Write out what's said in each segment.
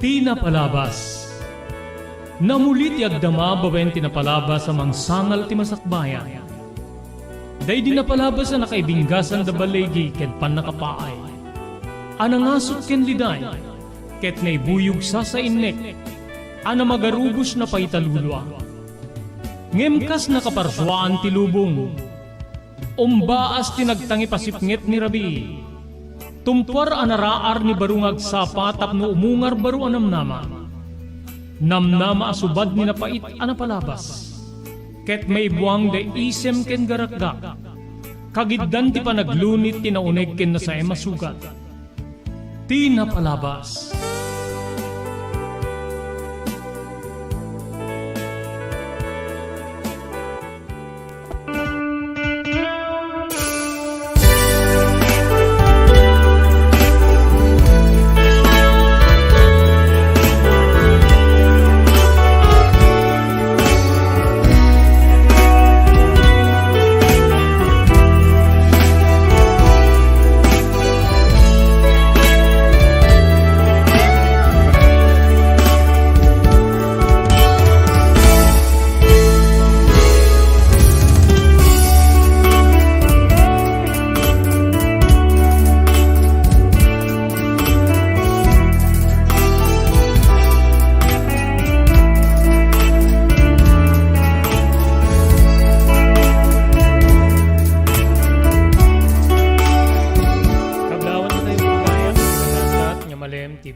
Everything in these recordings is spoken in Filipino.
Tinapalabas. Namulit yagdama bawen tinapalabas sa mangsangal ti masakbayan. Day dinapalabas na nakaibinggasan da balegi ket pan nakapaay. Anangasot ken liday, ket naibuyog sa innek, ana magarubos na paitalulwa. Ngemkas nakaparswaan ti lubong, umbaas tinagtangi pasipnget ni Rabi. Tumpar anaraar ni barungag sapa tapno umungar baru anamnama. Namnama asubad ni napait anapalabas. Ket may buwang da isem ken garakgak. Kagiddan ti panaglunit tinauneg ken nasa masugat. Tinapalabas.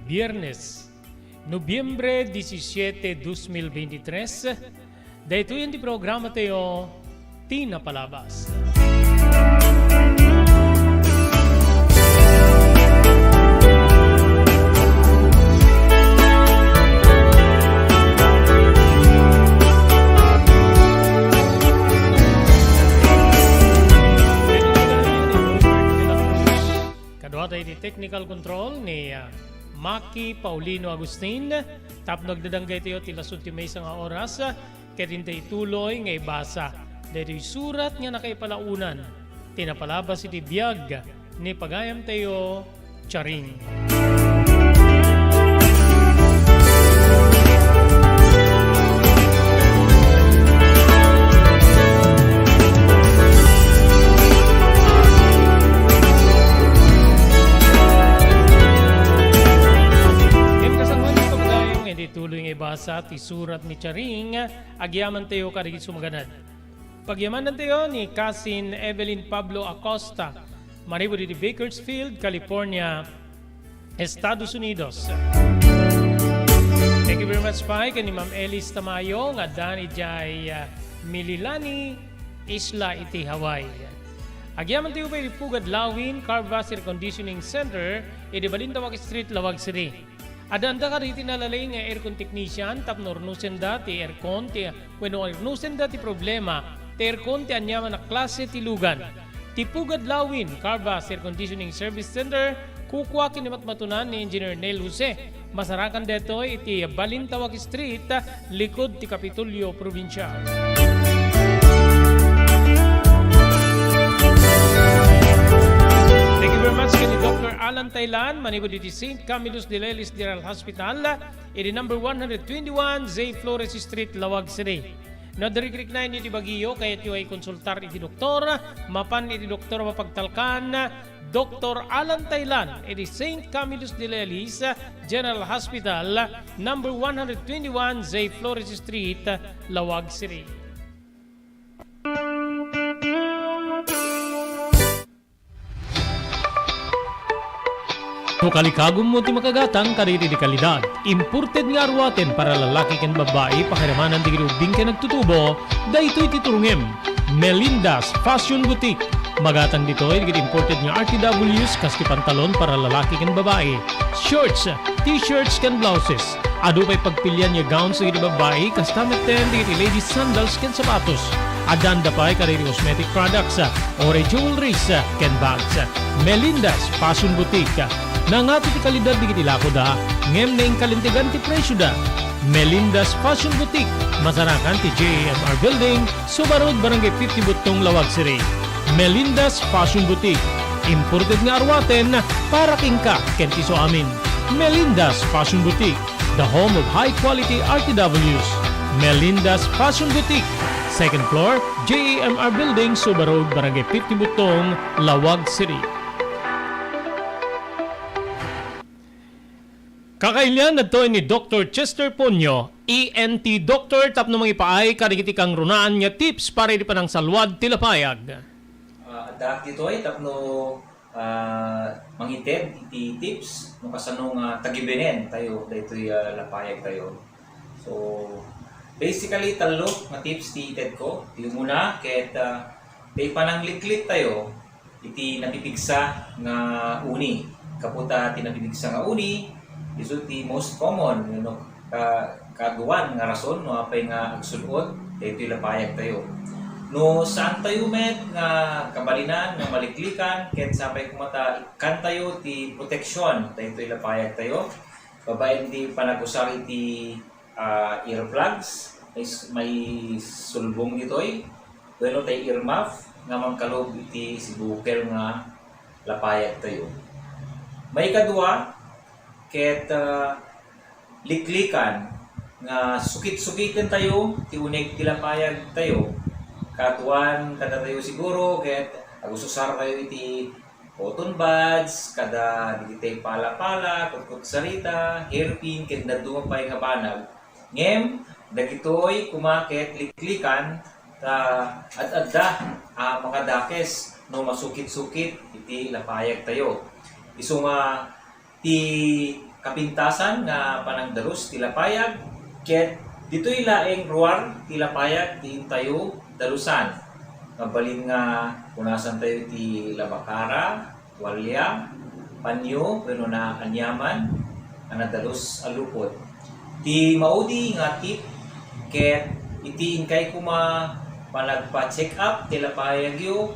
Biyernes, Nobyembre 17, 2023. Dahito yan di programa tayo, Tinapalabas. Kadwa tayo di technical control ni Maki Paulino Agustin, tap nagdadanggay tayo tilasod ti may nga oras, katintay tuloy nga ibasa. Dahil surat nga nakaipalaunan, tinapalabas iti biyag, ni pagayam tayo, Charing. Tuloy nga ibasa ti surat ni Charing, agyaman tayo karigit sumaganad. Pagyamanan tayo ni Cousin Evelyn Pablo Acosta, maribo di Bakersfield, California, Estados Unidos. Thank you very much, Pai, kani Ma'am Elis Tamayo, nga dani jay Mililani, Isla iti Hawaii. Agyaman tayo pa Pugad Lawin, Carvas Air Conditioning Center, iti Balintawak Street, Lawag City. Adanda ka riti nalalay nga aircon technician, tapno ornusen dati aircon, when ornusen dati problema, ti aircon ti anyaman na klase ti lugan. Ti Pugad Lawin, Carvas Air Conditioning Service Center, kukwa kinimatmatunan ni Engineer Neil Jose. Masarakan deto iti Balintawak Street, likod ti Kapitulyo, Provincia. Thank you very much kini Dr. Alan Taylan, manigo diti St. Camillus de Lelis General Hospital, iti number 121 Zay Flores Street, Lawag City. No, dirikrik na iti Baguio, kaya ito ay konsultar iti doktor, mapan iti doktor mapagtalkan, Dr. Alan Taylan, iti St. Camillus de Lelis General Hospital, number 121 Zay Flores Street, Lawag City. Kalikagom mo ti makagatang kariti di kalidad. Imported nga arwaten para lalaki ken babae pakiramanan di girubing ken nagtutubo. Daytoy titurungem. Melinda's Fashion Boutique. Magatang dito ay imported nga RTWs kaski pantalon para lalaki ken babae. Shorts, t-shirts ken blouses. Ado pa'y pagpilian nga gowns sa babae kastameten di ladies sandals ken sapatos. Adanda pa'y kariti cosmetic products, ore jewelries ken bags. Melinda's Fashion Boutique. Nangato ti kalidad di kitilako da, ngem na yung kalintigan ti presyo da. Melinda's Fashion Boutique, masarakan ti JMR Building, Subarod, Barangay 50 Butong, Lawag City. Melinda's Fashion Boutique, imported nga arwaten para king ka, kentiso amin. Melinda's Fashion Boutique. the home of high-quality RTWs. Melinda's Fashion Boutique. Second floor, JAMR Building, Suba Road, Barangay 50 Butong, Lawag City. Kakailan na to ni Dr. Chester Ponyo, ENT Doctor, tapno mga ipaay karigiti kang runaan niya tips para di pa ng salwad tilapayag. Adak dito ay tapno mangitid iti tips no kasano nga tagibenen tayo daytoy lapayag tayo. So basically talo nga tips ti ited ko. Yung muna ket day panangliklik tayo iti napipigsa nga uni. Kaputa ti napipigsa nga uni isu ti most common no kagawan nga rason no apay nga agsulod daytoy lapayag tayo. No saan tayo met nga kabalinan nga maliklikan ket sapay kumata kan tayo ti proteksyon daytoy lapayag tayo. Babaen di panagusari ti earplugs may sulbong ditoy. Bueno tay earmuff nga mangkalob iti sibukel nga lapayag tayo. May kadua ket liklikan nga sukit-sukitin tayo ti unig ti lapayag tayo. Katuan kada tayo siguro ket agusosar tayo iti cotton buds kada digitay pala-pala kutkut sarita hairpin ket nadumapay nga banag ngem dagitoy kumaket liklikan at adda makadakes no masukit-sukit iti lapayag tayo. Isu nga ti kapintasan nga panangdalos ti lapayag ket ditoy laeng ruar ti lapayag ti tayo dalusan. Mabalin nga punasan tayo ti labakara, walya, panyo, pero na anyaman, anadalos alupot. Ti maudi nga tip, ket iti inkay kuma panagpa-check up ti lapayag yo,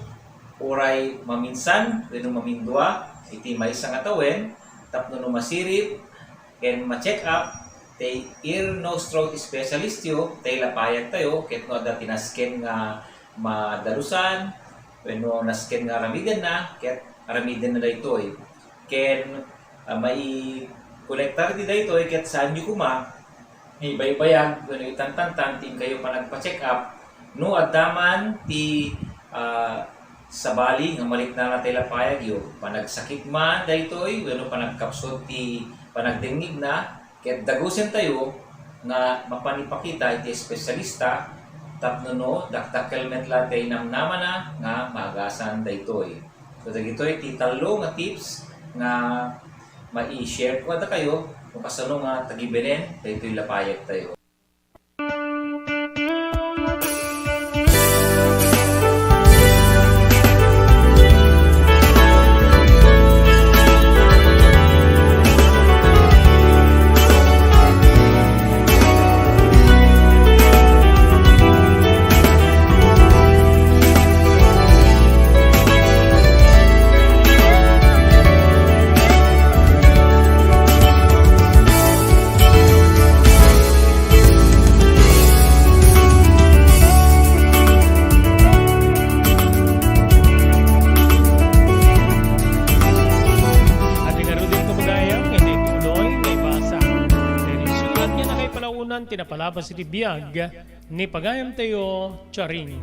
oray maminsan, pero mamindua, iti maysa nga tawen, tapno no masirip, ken ma-check up, tay ear, nose, throat specialist yo, tay lapayag tayo, ket no ada tinasken nga madalusan, no nasken nga aramidan na, ket aramidan na daytoy. Ken may kolektar di daytoy, ket saan nyo kuma, ibaybayag, no itantantan, tin kayo pa nagpa-check up, no adaman ti sabali nga malit na natay lapayag yo, panagsakit man daytoy, no panagkapsot ti panagdengig na, ket dagusen tayo nga mapanipakita iti espesyalista tapno no daktakkel met latay namnaman na nga magasan daytoy. So dagitoy ti talo nga tips nga mai-share ko ada kayo kung kasano nga tagibenen daytoy lapayag tayo. Tinapalabas iti biyag ni pagayam tayo charing.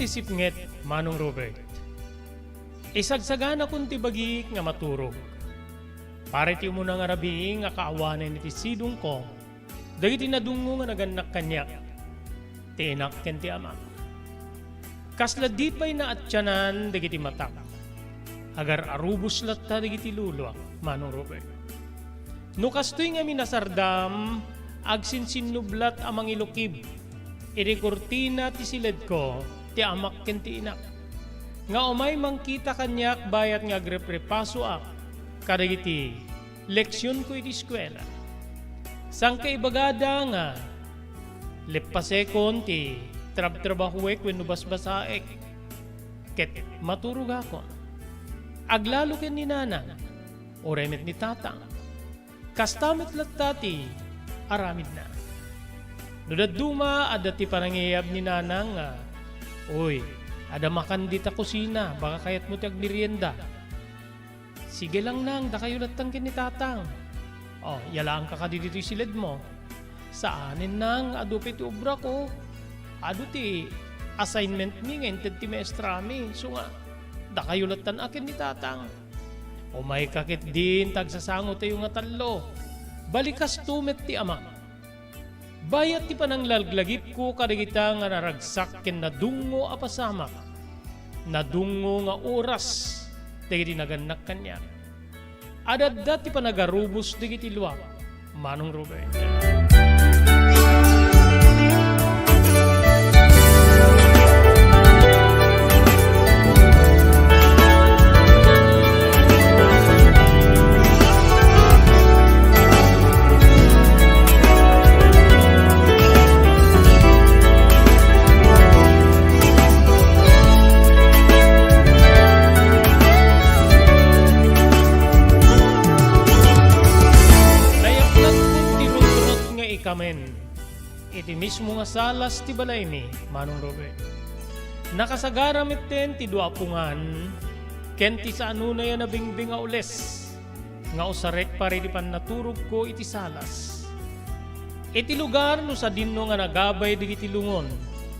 Sipnget Manong Robert. Isagsagana kun ti bagi nga maturog. Pare ti mo nang arabi nga kaawanan iti sidong ko. Dagiti nadungo nga naganak kanya. Ti enak ken ti ama. Kasla di pay na atyanan dagiti matak. Agar arubos latta dagiti luluak Manong Robert. No kastoy nga minasardam agsinsinublat amang ilukib. Iri kurtina ti silid ko ti amak ken ti inak. Nga umay mangkita kanyak bayat nga agreprepaso ak kadagiti leksyon ko iti eskwela. Sang kaibagada nga, lepasekon ti trab-trabahuek wenno basbasaek. Ket maturog ako. Aglalo ken ni nanang, oremet ni tatang. Kastamit lattati, aramid na. Nudaduma ada ti panangiyab ni nanang nga, "Uy, ada makan di ta kusina, baka kayat mo ti agmerienda." "Sige lang nang, da kayo lattang ken ni tatang." "Oh, yalaan ka dito silid mo." "Saanin nang, adu ti obra ko. Adu ti assignment mi nga inted ti maestra mi. So nga, da kayo lattan akin ni tatang." "O may kakit din, tagsasango tayo nga talo. Balikas tumet ti ama. Bayat ti pananglalglagip ko kadagita nga naragsak ken nadungo apasama. Nadungo nga oras, dagiti naganak kanya. Adadda ti panagarubos dagiti luwa." Manong Robert. Kamen, iti mismo nga salas ti balay ni Manong Robert. Nakasagaram itten ti dua pungan, ken ti sa ano na yan nabingbing nga ules, nga usarek pare di pan naturog ko iti salas. Iti lugar no sa dinno nga nagabay digiti lungon,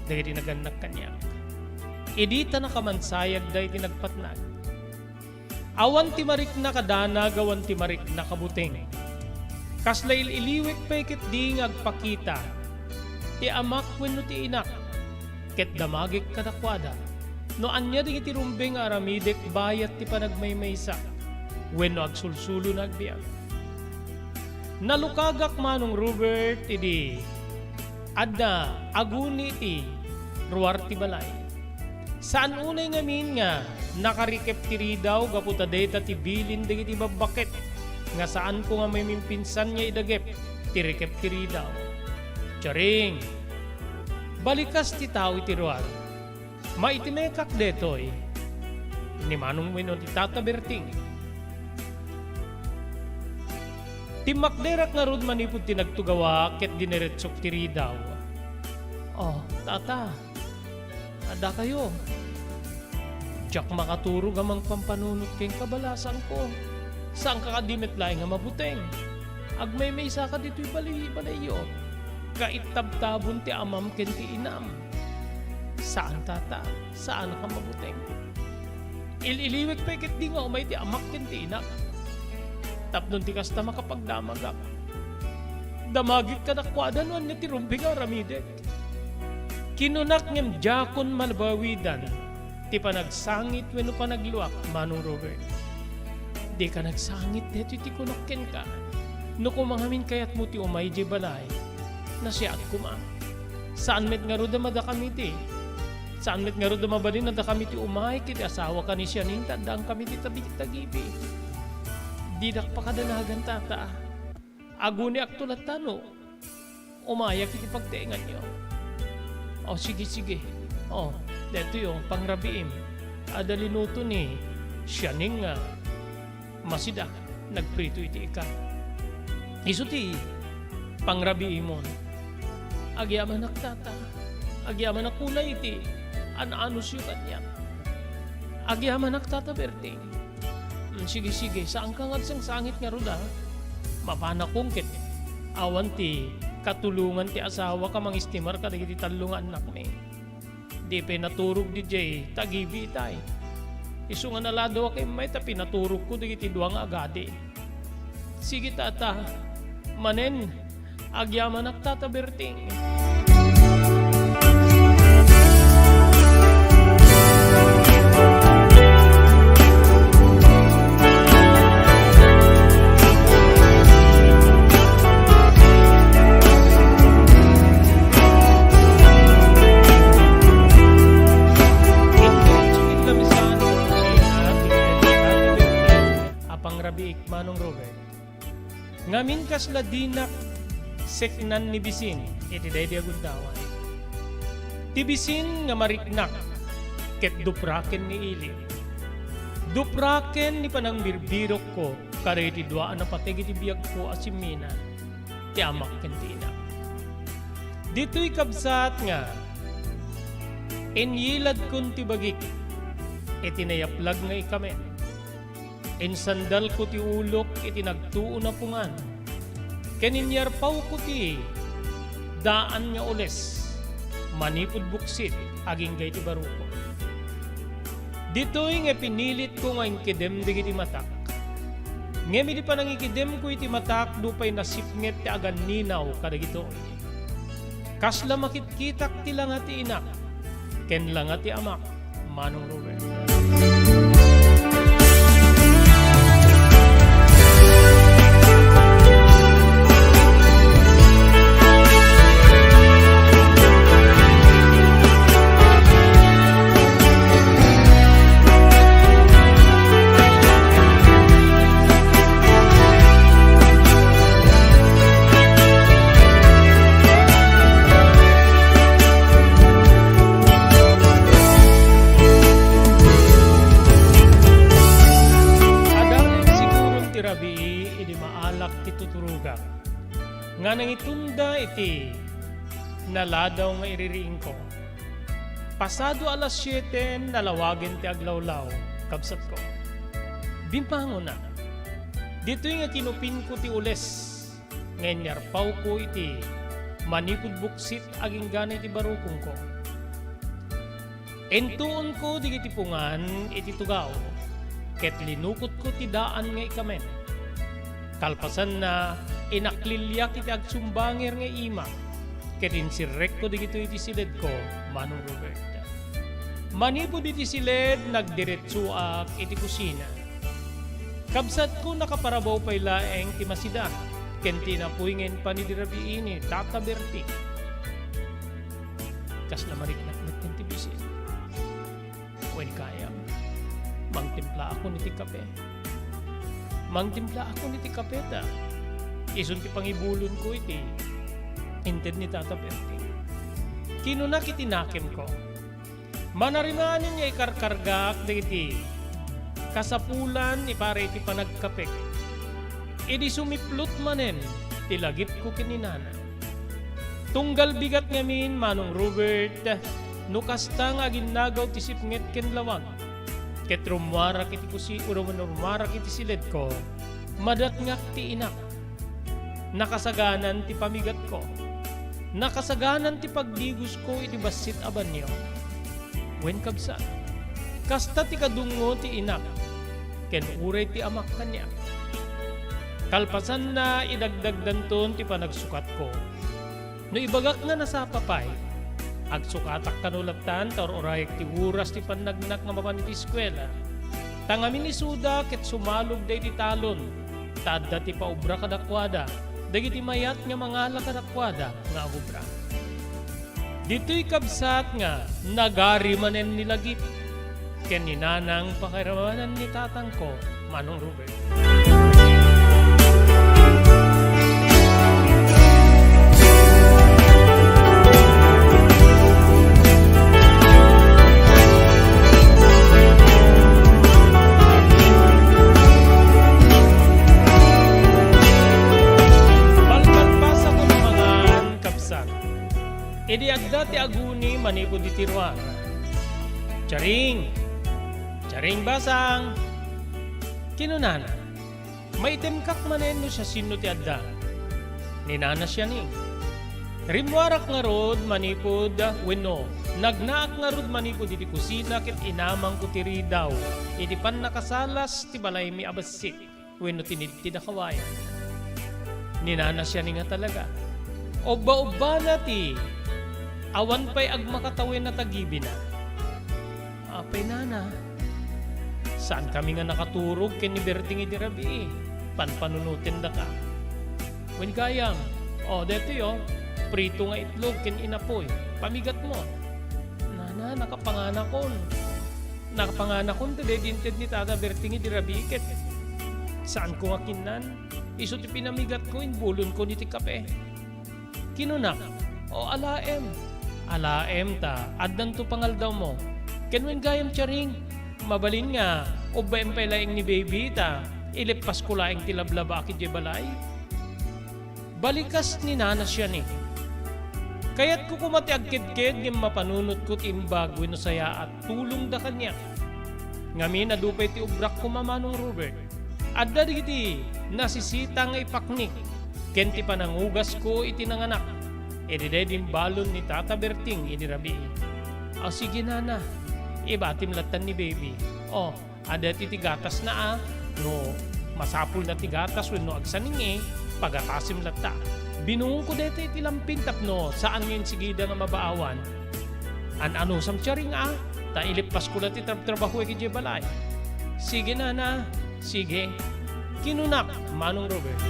digiti naganak kanyak. Idita nakamansayag da iti nagpatnag. Awan ti marik na kadana, gawan ti marik na kabuteng. Kaslail iliwek peket di ngagpakita, ti amak wenno ti inak, ket damagik kadakwada, no anya di iti rumbeng aramidek bayat ti panagmaymaysa, wenno agsulsulo nagbiag. Nalukagak Manong Robert idi, adda aguni ti ruwar ti balay. Saan unay ngamin nga nakarikep ti ridaw gaputa deta ti bilin digiti babakit, nga saan ko nga may mimpinsan niya idagep, tirikep tiri daw. Charing! Balikas ti tao iti ruar. Maitimekak detoy. Ni Manong Winon ti Tata Berting. Timakderak nga rod manipod ti nagtugawa, ket dineretsok tiri daw. "Oh, tata, ada kayo. Diyak makaturo gamang pampanunot keng kabalasan ko. Saan ka kadimit laing nga mabuteng? Agmay isa ka dito'y balayo. Kaitabtabon ti amam ken ti inam. Saan tata? Saan ka mabuteng? Ililiwek pa ikit di nga umay ti amak ken ti inak. Tapnon ti kasta makapagdamagak. Damagik ka nakwadan wan ti rumbing aramidek. Kinunak ngem jakon malbawidan. Ti panagsangit wenno panagluak, Manong Robert. Di ka nagsangit neto iti kunakken ka. No kumangamin kayat mo ti umay di balay, na siya at kuma. Saan met nga ro da mada kami ti? Saan met nga ro da mabalin na da kami ti umay, kiti asawa ka ni siya ning tandaan kami ti tabi-tagibi. Didak pa kadanagan tata. Aguni aktulat tano. Umayak iti pagteengan nyo. O sige. O, deto yung pangrabiim. Adalinuto ni siya ning nga masida, nagprito iti ika. Isu ti pangrabi imon. Agyaman tata, agyaman kulay iti, an-anos yung kanya. Agyaman tata Berting. Sige, saan ka nga sangit nga ruda? Mapanakungkit. Awan ti katulungan ti asawa ka mangistimar ka di talungan anak me. Di pinaturog di jay, tagibi tay. Isu nga nalado kay may ta pinaturog ko digiti duang agadi. Sige tata, manen, agyaman tata Berting. Manong Robert. Ngamin kasla dinak seknan ni bisin, iti day aguntawan. Ti bisin nga mariknak, ket dupraken ni ili. Dupraken ni panang birbirok ko, kada iti duaan na pategi ti biyag ko asimina, ti amak kentina. Dito'y kabsat nga, inyilad kun ti bagik, iti nayaplag nga ikamen. Insandal ko ti ulok, iti nagtuo na pungan. Kaninyarpaw ko ti daan nga ules, manipod buksit, aging gay ti baruko. Dito'y nga pinilit ko nga inkidem di iti matak. Ngemi di pa nangikidem ko iti matak, dupay nasipnget ti agan ninaw kadagito'y. Kasla makitkitak ti langat ti inak, ken langat ti amak, Manong Robert. Nga nangitunda iti naladaw nga iririing ko. Pasado alas 7, nalawagin ti aglawlaw, kabsat ko. Bimpango na. Dito'y nga kinupin ko ti ules, ngayon yarpaw ko iti manipod buksit aging ganay ti barukong ko. Entuon ko di iti pungan iti tugaw, ket linukot ko ti daan nga ikamen. Kalpasan na inaklilyak iti agsumbangir nga ima, ket insirek ko digito iti silid ko, Manong Robert. Manipod iti silid, nagdiretsuak iti kusina. Kabsat ko nakaparabaw pay laeng ti masida, ken tinapuingen pa ni dirabiini, Tata Berti. Kas na mariknak ti bisin. When kaya, mangtimpla ako niti kape. Mangtimpla ako niti kapeta. Isun ti pangibulon ko iti inted ni Tata Berti. Kinunak iti nakim ko. Manarimanin niya ikarkargak diti kasapulan ipare iti panagkapek. Idi sumiplot manen ti lagip ko kininana. Tunggal bigat ngamin, Manong Robert, no kastang aginagaw ti sipnget ken lawag. Ket rumwarak iti kusi, rumwarak iti silid ko, madatngak ti inak. Nakasaganan ti pamigat ko. Nakasaganan ti pagdigos ko iti basit a banyo. Wen kabsa, kasta ti kadungo ti inak, ken uray ti amak kanya. Kalpasan na idagdagdan ton ti panagsukat ko. No ibagak nga nasapapay, agsukatak kanulatan, tor orayek ti wuras ti panagnak nga mapan ti eskwela. Tangamin ni Suda ket sumalog day ti talon, tadda ti paubra kadakwada, dagiti mayat nga mangala kadakwada nga agubra. Dito'y kabsat nga nagari manen nilagip, ken ninanang pakiramanan ni tatang ko, Manong Robert. Idi agda ti aguni manipod di tiruan. Charing! Charing basang! Kinunana, maitemkak manen no siya sino ti adda. Ninana siya ni. Rimwarak nga rod manipod wenno. Nagnaak nga rod manipod iti kusina ket inamang ko tiri daw. Iti pan nakasalas ti balay mi abasik wenno tinid ti dakawayan. Ninana siya ni nga talaga. Oba-oba na ti awan pa'y agmakatawin na tagibi na. Apay nana, saan kami nga nakaturog ken ni Berting idirabi panpanunutin da ka. When kayam, deto yo, prito nga itlog ken inapoy, pamigat mo. Nana, nakapanganakon. Nakapanganakon ti dedinted ni Tata Berting idirabi ket. Saan ko nga kinan? Iso ti pinamigat ko, inbulon ko ni ti kape. Kinunak, o alaem ta, addan to pangal daw mo. Kenwen gayam charing, mabalin nga, o ba empelaing ni baby ta, ilipas ko laing tilablaba akit di balay. Balikas ni nanas siya ni. Kaya't ko kumati agkid-kid yung mapanunot ko timbag wino saya at tulong da kanya. Ngamin adupay ti ubrak ko mamanong Robert. Adda digiti nasisitang ipaknik. Kenti panangugas ko iti nanganak. Ediday din balon ni Tata Berting inirabi. O sige nana, ibatim latan ni baby. O, ada ti tigatas na no masapul na tigatas wenno agsaning pagatasim lata. Binuong ko dito iti lampin tapno saan ngayon sigida nga mabaawan. Ano sam charing ta ilipas ko lati trabaho iti balay. Sige nana, sige. Kinunak, Manong Robert.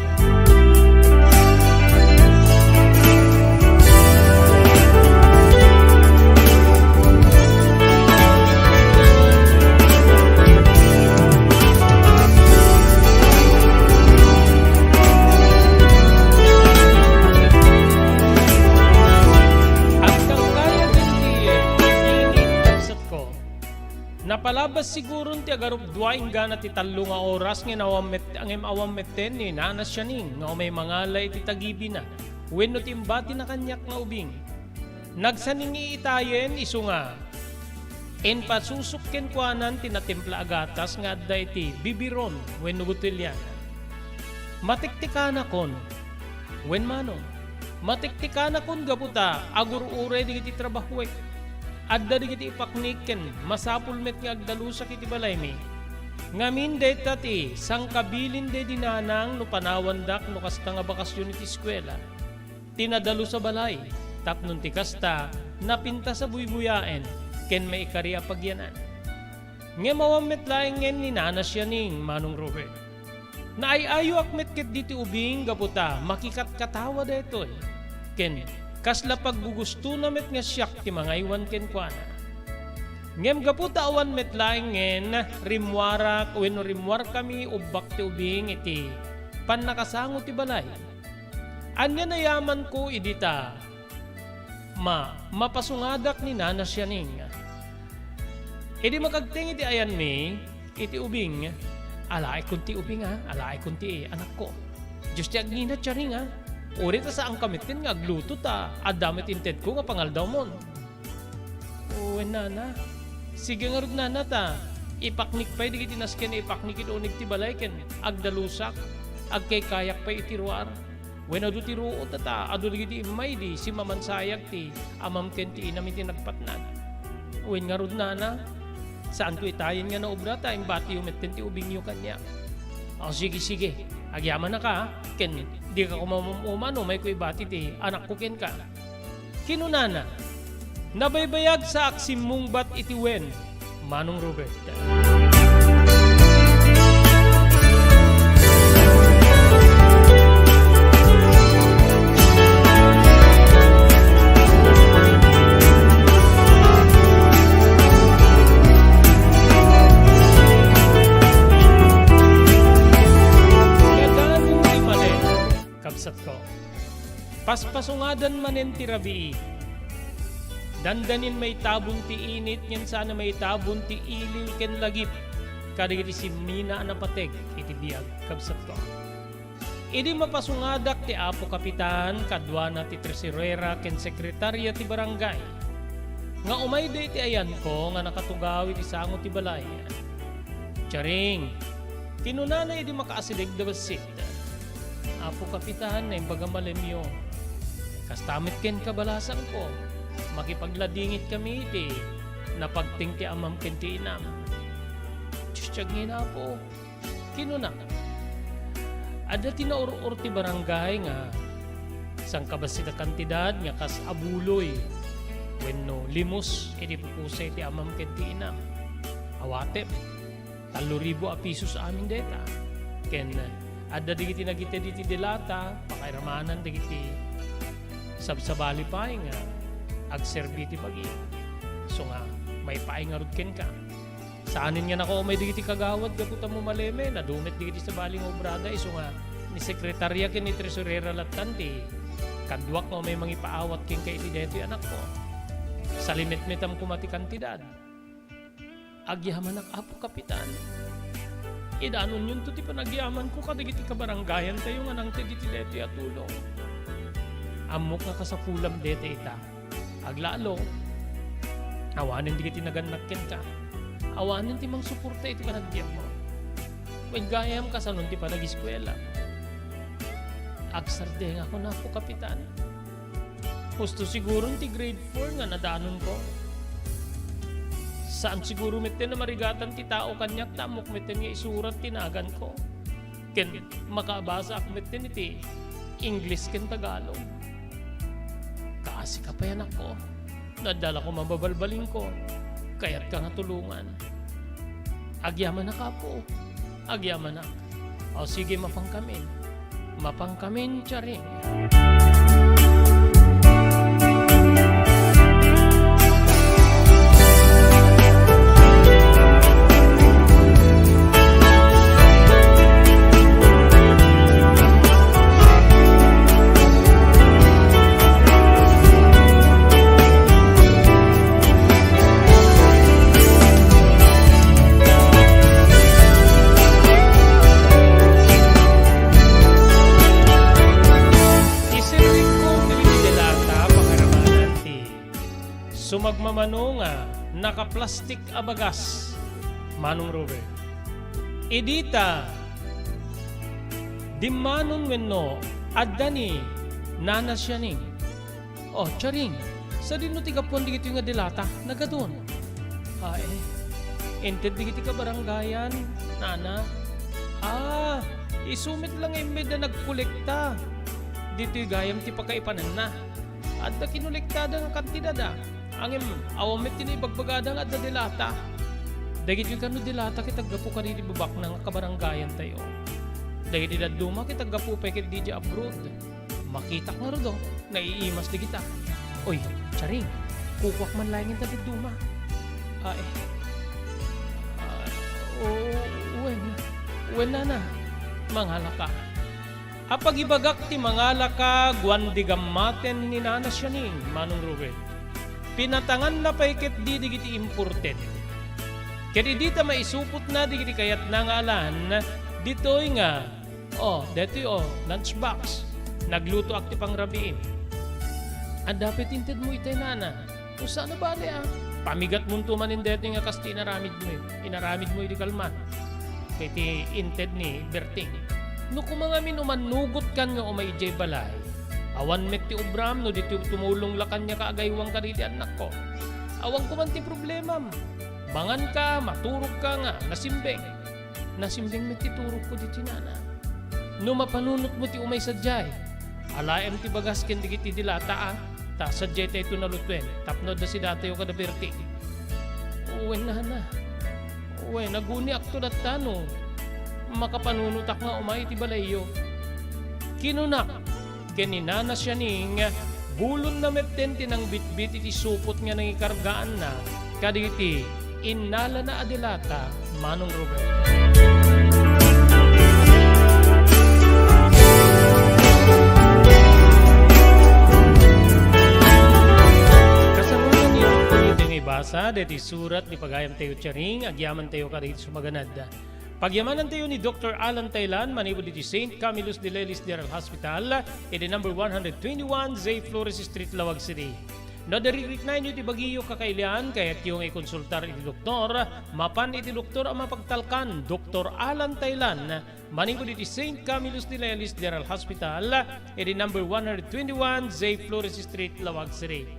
Napalabas siguro ti agarup duwaing gana ti talo nga oras nga awam metten ni nanas siya ning nga may mangalay ti tagibi na wenno ti imbati na kanyak nga ubing. Nagsaningi itayen isu nga en pasusukken kuanan ti natimpla agatas nga adda iti bibiron wenno butilyan. Matiktikana kon wen manong matiktikana kon gaputa agur-ure di ti trabaho adda digiti ipakniken masapul met nga agdalusak iti balay mi. Ngamin deta ti sangkabilin de dinanang no panawandak no kasta nga bakasyon iti eskwela. Tinadalu sa balay tapnon ti kasta napinta sa buybuyaen ken may ikariya pagyanan. Nga mawammet laeng ngen ni nanas siya ning Manong Robert. Naayayo akmet ket diti ubing gaputa makikat katawa detoy. Ken kasla paggugusto na met nga siyak ti mga iwan ken kuana. Ngem gaputa awan met laeng ngen rimwarak wenno rimwar kami ubak ti ubing iti pannakasango ti balay. Anya nayaman ko idita mapasungadak ni nanas siya ning. Idi makagting iti ayan mi iti ubing alaay kunti ubing alaay kunti anak ko. Diyos ti agnina siya ring Uri ta saan kamitin nga agluto ta adamit inted ko nga pangaldaw mon. Uwen nana. Sige nga rod nana ta. Ipaknik pa'y di kitinasken ipaknik ito unig ti balay ken agdalusak agkay kayak pa'y itiruar. Wen adu ti ruo ta adu di imay di si mamansayag ti amam ken ti inam iti nagpatnan. Uwen nga rod nana. Saan ko itayin nga na obra ta imbati umetten ti ubing yu kanya. O sige. Agyaman na ka, ken di ka kumamumano, may ko ibati ti anak ko ken ka. Kinunana, nabaybayag sa aksim mong bat itiwen, Manong Robert. Ko. Paspasungadan manen ti rabii. Dandanin may tabon ti init nyan sana may tabon ti ilil ken lagip. Kadigiti si Mina na pateg iti biyag kabsat ko. Idi mapasungadak ti Apo Kapitan kadwana ti tresurera ken sekretarya ti barangay. Nga umayde ti ayan ko nga nakatugaw iti sango ti balay. Charing, kinunana idi makaasilig da basit. Apo Kapitan na imbaga malemyo. Kastamit ken kabalasan ko. Makipagladingit kami iti. Napagting ti amam ken ti inam. Tiyag ngina po. Kinunak. Ada tinaur-ur ti barangay nga. Sang kabasita kantidad nga kas abuloy. Wenno limos iti pupusay ti amam ken ti inam. Awatep. 3,000 a pisos amin deta. Ken adda digiti nagiti diti dilata, pakairamanan digiti sabsabali pa nga agserbi ti bagi. So nga may paingarod ken ka. Saanin nga nako may digiti kagawad gaputa mo maleme na dumit digiti sa baling obrada iso nga ni sekretarya ken ni tresurera latan ti Kadwak mo may mangipaawat king kay iti deto'y anak ko. Sa limit-mitam kumati kantidad. Agyaman ak apo kapitan. Idanon yun to ti panagyaman ko kadigiti kabaranggayan tayo nga nang ti deto'y atulong. Amok nga kasapulam dete ita. Aglalo, awanin di kiti naganakyan ka. Awanin ti mang suporta iti panagyan mo. When gayam ka sa nun ti panag-eskwela. Agsarde nga ako na po kapitan. Gusto siguro ti grade 4 nga nadanon ko. Saan siguro mitten na marigatan ti tao kanyak tamok mitten nga isurat tinagan ko. Ken makabasa ak mitten iti English ken Tagalog. Kaasi ka pa yan ako. Nadala ko mababalbalin ko. Kaya't ka nga tulungan. Agyaman na ka po. Agyaman na. O sige, mapangkamin. Mapangkamin, Charing. Sumagmamano nga nakaplastik abagas Manong Robert. Edita dimanon wenno addani nanasyaning. Oh, Charing, sa dino ti kapon digito nga dilata nagadon. Ented digiti ka baranggayan, nana. Isumit lang imbed na nagkolekta. Dito'y gayam ti pagkaipanan na. At na kinulektada ng kantidad Angim, awamit tinay bagbagada nga da dilata. Dagit yung kano dilata kitagapu ka di babak ng kabaranggayan tayo. Dagit yung duma kitagapu pa kit di abroad. Makita nga ro do, naiimas di kita. Oy, Charing, kukwak man langin tabi duma. Wen na, manghala ka. Apag ibagak ti manghala ka, guwan di gamaten ni nanasyaning, Manong Ruben. Pinatangan na pa'y ket di digiti imported. Kaya dita maisupot na digiti kayat nangalan, dito'y nga, deto'y lunchbox, nagluto akti pang rabiin. Ang dapat inted mo itay nana, kung saan na bali pamigat mo tumanin deto'y nga kasti inaramid mo iti kalman. Kaya ti inted ni Berting. No kung mga minumanugot kan nga umay jay balay, awan met ti ubram no dito tumulong lakan niya kaagaywang ka riti anak ko. Awang ko man ti problema. Bangan ka, maturog ka nga, nasimbeng. Nasimbeng met ti turog ko diti nana. No mapanunot mo ti umay sadyay. Alaem ti bagas ken digiti dilata ta sadyay tayo nalutwen. Tapnod na si datayo kada berti. Uwen na. Uwen, naguni akto datano. Makapanunutak nga umay ti balayo. Kinunak keninana siya ning bulon na metten tinang bitbit iti supot nga nang ikargaan na kaditi inala na adilata Manong Robert. Kasamunan niyo ito yung ibasa deti surat ni pagayam tayo Charing agyaman tayo kaditi sumaganad. Pagyamanan tayo ni Dr. Alan Taylan, manibod iti St. Camillus de Lelis General Hospital, iti number 121, Zay Flores Street, Lawag City. No, daririk na inyo iti bagiyo kakailian, kaya't yung ikonsultar iti doktor, mapan iti doktor ang mapagtalkan, Dr. Alan Taylan, manibod iti St. Camillus de Lelis General Hospital, iti number 121, Zay Flores Street, Lawag City.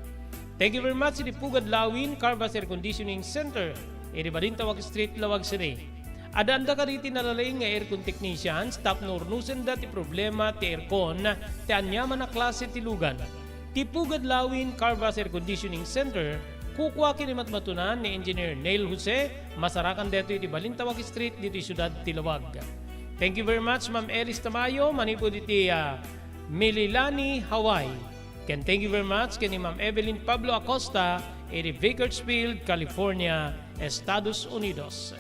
Thank you very much iti Pugad Lawin, Carvas Air Conditioning Center, iti Balintawak Street, Lawag City. Adanda ka riti nalalay nga aircon technicians, tap nornusen da ti problema ti aircon, ti anyaman na klase ti lugan. Ti Pugad Lawin Carvas Air Conditioning Center, kukwa kinimat matunan ni Engineer Neil Jose, masarakan deto iti Balintawak Street dito Siyudad Tilawag. Thank you very much Ma'am Elis Tamayo, manipod iti Mililani, Hawaii. Ken thank you very much kini Ma'am Evelyn Pablo Acosta, iti Bakersfield, California, Estados Unidos.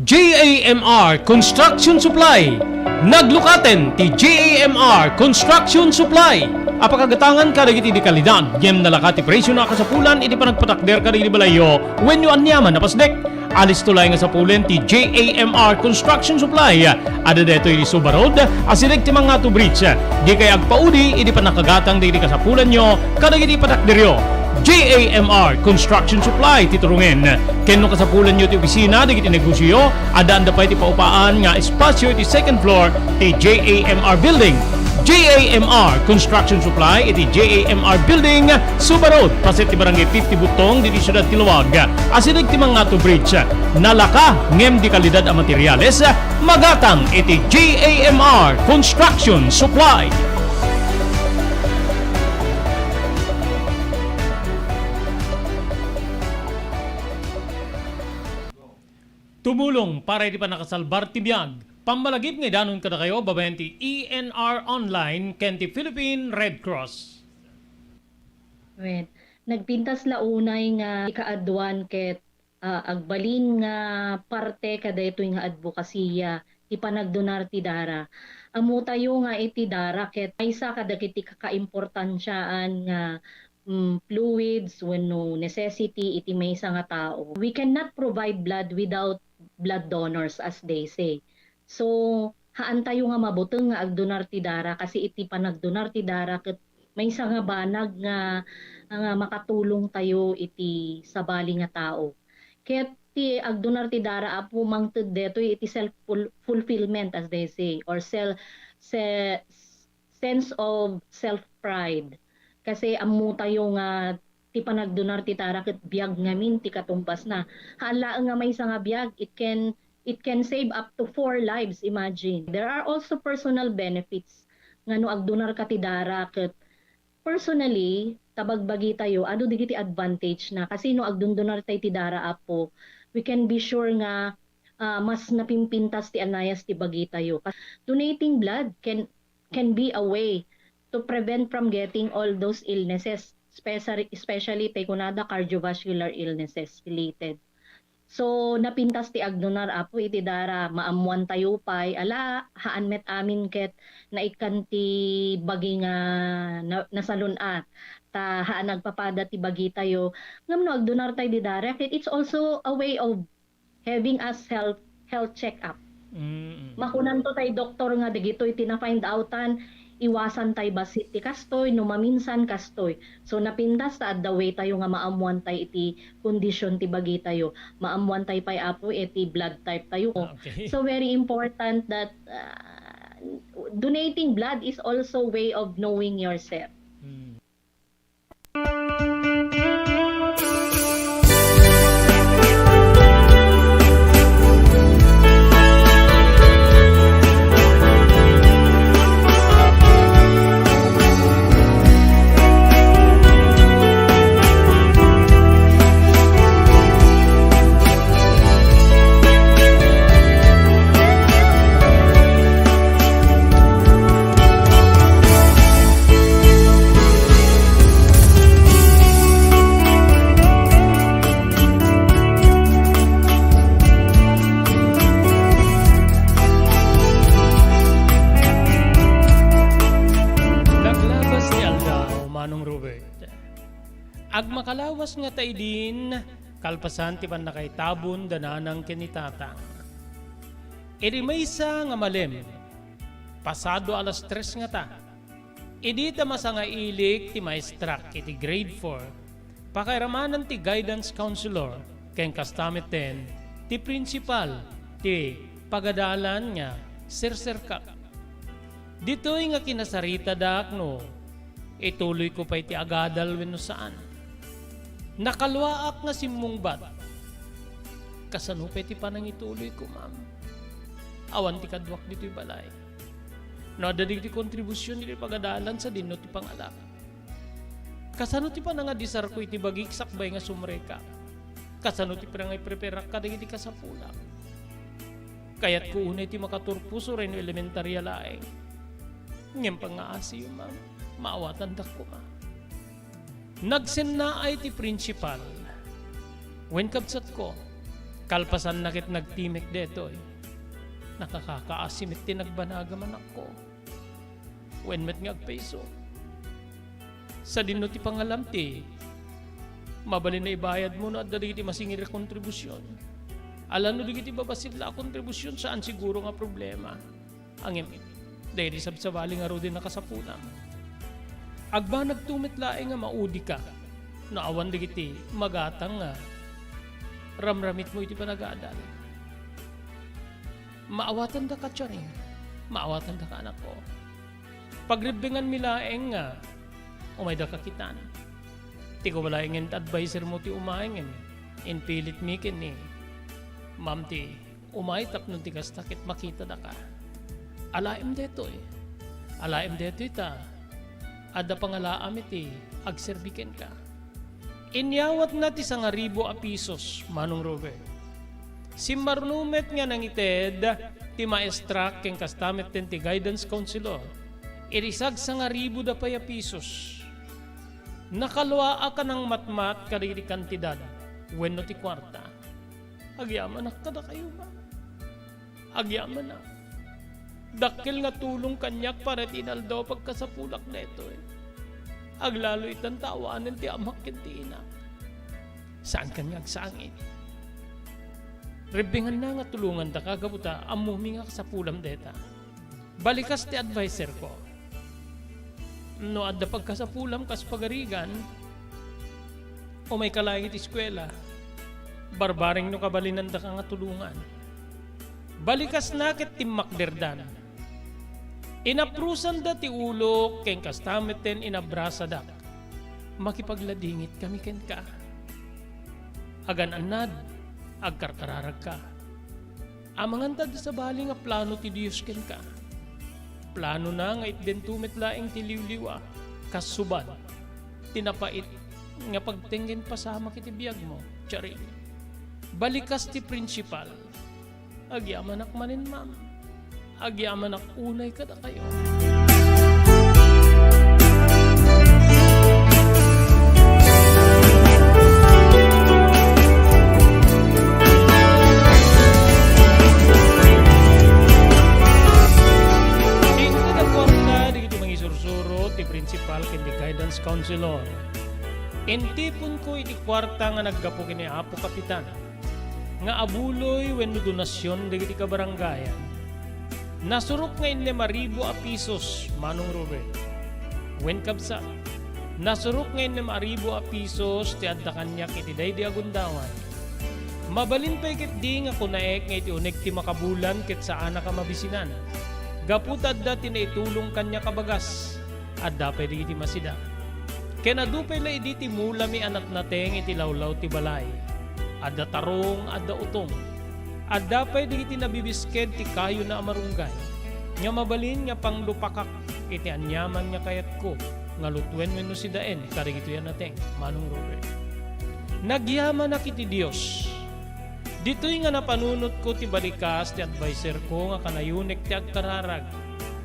JAMR Construction Supply. Naglukaten ti JAMR Construction Supply. Apakagatangan ka dagiti di kalidad, gem nalaka ti presyo na kasapulan, iti panagpatakder ka di balayo, when you anyaman na pasdek. Alis tulay nga sa pulen ti JAMR Construction Supply. Ada deto iti Subarod, asinig ti mga to bridge. Di kay agpaudi, iti panakagatang di kasapulan nyo, kadagiti patakderyo. JAMR Construction Supply titurungen. Kenno kasapulan nyo ti opisina digiti negosyo, adaan da pa iti paupaan nga espasyo iti second floor ti JAMR Building. JAMR Construction Supply iti JAMR Building, Subarod, paset ti barangay 50 Butong diti Siyudad Tiluag. Asinig ti mga to bridge, nalaka ngem di kalidad a materyales, magatang iti JAMR Construction Supply. Tumulong para iti panakasalbar ti biyag. Pamalagip nga danon kada kayo babayan ti ENR Online ken ti Philippine Red Cross. Wait, nagpintas launay nga ikaadwan ket agbalin nga parte kada ito nga advokasya ti panagdonar ti dara. Amo tayo nga iti dara ket maysa kadagiti kakaimportansyaan nga fluids wenno necessity iti maysa nga tao. We cannot provide blood without blood donors, as they say. So, haan tayo nga mabuteng nga agdonar ti dara kasi iti panagdonar ti dara ket maysa nga banag nga makatulong tayo iti sabali nga tao. Ket ti agdonar ti dara apo mangted deto iti self fulfillment, as they say, or sense of self pride. Kasi ammo tayo nga ti panagdonar ti dara ket biag ngamin ti katumbas na. Hala nga maysa nga biag, it can save up to 4 lives, imagine. There are also personal benefits nga no agdonar ka ti dara ket personally tabagbagi tayo adu digiti advantage na kasi no agdonar tayo ti dara apo, we can be sure nga mas napimpintas ti anayas ti bagi tayo. Donating blood can be a way to prevent from getting all those illnesses, especially pekunada cardiovascular illnesses related. So napintas ti agdonar apo iti dara maamuan tayo pay ala haan met amin ket naikan ti bagi nga nasalun ta haan nagpapada ti bagi tayo ngam no agdonar tayo di dara ket it's also a way of having us health check up. Makunan to tay doktor nga dagitoy tina-find outan iwasan tay basit ti kastoy no maminsan kastoy. So napintas ta the way tayo nga maamuan tay iti kondisyon ti bagi tayo. Maamuan tay pay apo iti blood type tayo. Okay. So very important that donating blood is also way of knowing yourself. Ag makalawas nga tay din, kalpasan ti pan nakaitabon dananang kinitatang. Edi maysa nga malem, pasado alas 3 nga ta. Edi ta masanga ilik ti maestrak iti grade 4, pakairamanan ti guidance counselor, ken kastameten ti principal ti pagadalan nga sirserkak. Dito'y nga kinasarita dak no, ituloy ko pa iti agadal wenno saan. Nakalwaak nga simmungbat. Kasano pa iti panang ituloy ko, ma'am. Awan ti kadwak dito'y balay. No, adadig ti kontribusyon iti pagadalan sa dinno ti pangalak. Kasano ti panang adisar ko iti bagik sakbay nga sumreka. Kasano ti panang ipreperak ka iti kasapulak. Kaya't ko unay ti makaturpuso rin elementarya laeng. Ngayon pang aasiyo, ma'am. Maawatan dak ko, ma'am. Nagsen na ay ti principal. When kabsat ko, Kalpasan na kit nagtimek deto nakakakaasimit tinagbanaga man ako. When met nga peso. Sa dino ti pangalam ti, mabalin na ibayad mo na at dali ti masingir kontribusyon. Alam no di ti babasit la kontribusyon saan siguro nga problema. Ang dahil sabsabali nga ro din nakasapunam. Agba nagtumit laeng nga maudi ka, naawan di ti magatang nga ramramit mo iti panagaadal. Maawatan da ka tiyaring, maawatan da ka anak ko. Pagribingan milaeng nga, umay da kakitan. Ti ko wala ingin advisor mo ti umaingin, in pilit mikin ni, ma'am ti, umay tapno ti kastakit makita da ka. Alaim deto alaim deto ita, ada pangalaam iti, agserbiken ka. Inyawat na ti 1,000 a pisos, Manong Robert. Si marnumet nga nang ited, ti maestra ken kastamet ten ti guidance counselor, irisag 1,000 da paya pisos. Nakalwa ka ng matmat kariri kantidad, wenno ti kwarta. Agyaman kada kayo ba? Agyaman na. Dakil nga tulong kanyak para tinaldaw pagkasapulak na ito Aglalo itang tawanan ti amak ken ti ina. Saan kanyag sangit? Rebingan na nga tulungan da kagabuta amumi nga sa pulam deta. Balikas ti advisor ko. No adda pagkasapulam kas pagarigan o may kalangit eskwela. Barbaring no kabalinan da ka nga tulungan. Balikas na ket timmakderdan. Inaprusan da ti ulo ken kastameten inabrasa dak. Makipagladingit kami ken ka. Agan anad agkarkararag ka. Amangantad sa bali nga plano ti Dios ken ka. Plano na nga itbentumit laeng ti liwliwa kasuban tinapait nga pagtingin pasama kiti biyag mo. Tsari. Balikas ti principal. Agyaman manin ma'am. Agyaman unay kada kayo. Principal ken di guidance counselor. Intipon ko iti kwarta nga naggapo kini Apo Kapitan. Nga abuloy wenno donasyon dagiti kabaranggayan. Nasurok nga 5,000 a pisos, Manong Robert. Wen kabsa. Nasurok nga 5,000 a pisos ti adda kanyak iti daydi agundawan. Mabalin pa ikit di nga kunaek nga iti unek ti makabulan ket saan ka mabisinan. Gaputad da tinaitulong kanya kabagas. Adda pwede iti masida. Kena dupay la iti mula mi anak nateng iti lawlaw ti balay. Adda tarong, adda utong. Adda pwede iti nabibisked ti kayo na amarunggay. Nga mabalin nga panglupakak iti anyaman nga kayat ko. Nga lutwen wenno si daen karig ito yan nateng, Manong Robert. Nagyaman na kiti Dios. Dito'y nga napanunot ko ti balikas ti advisor ko nga kanayunek ti agkararag.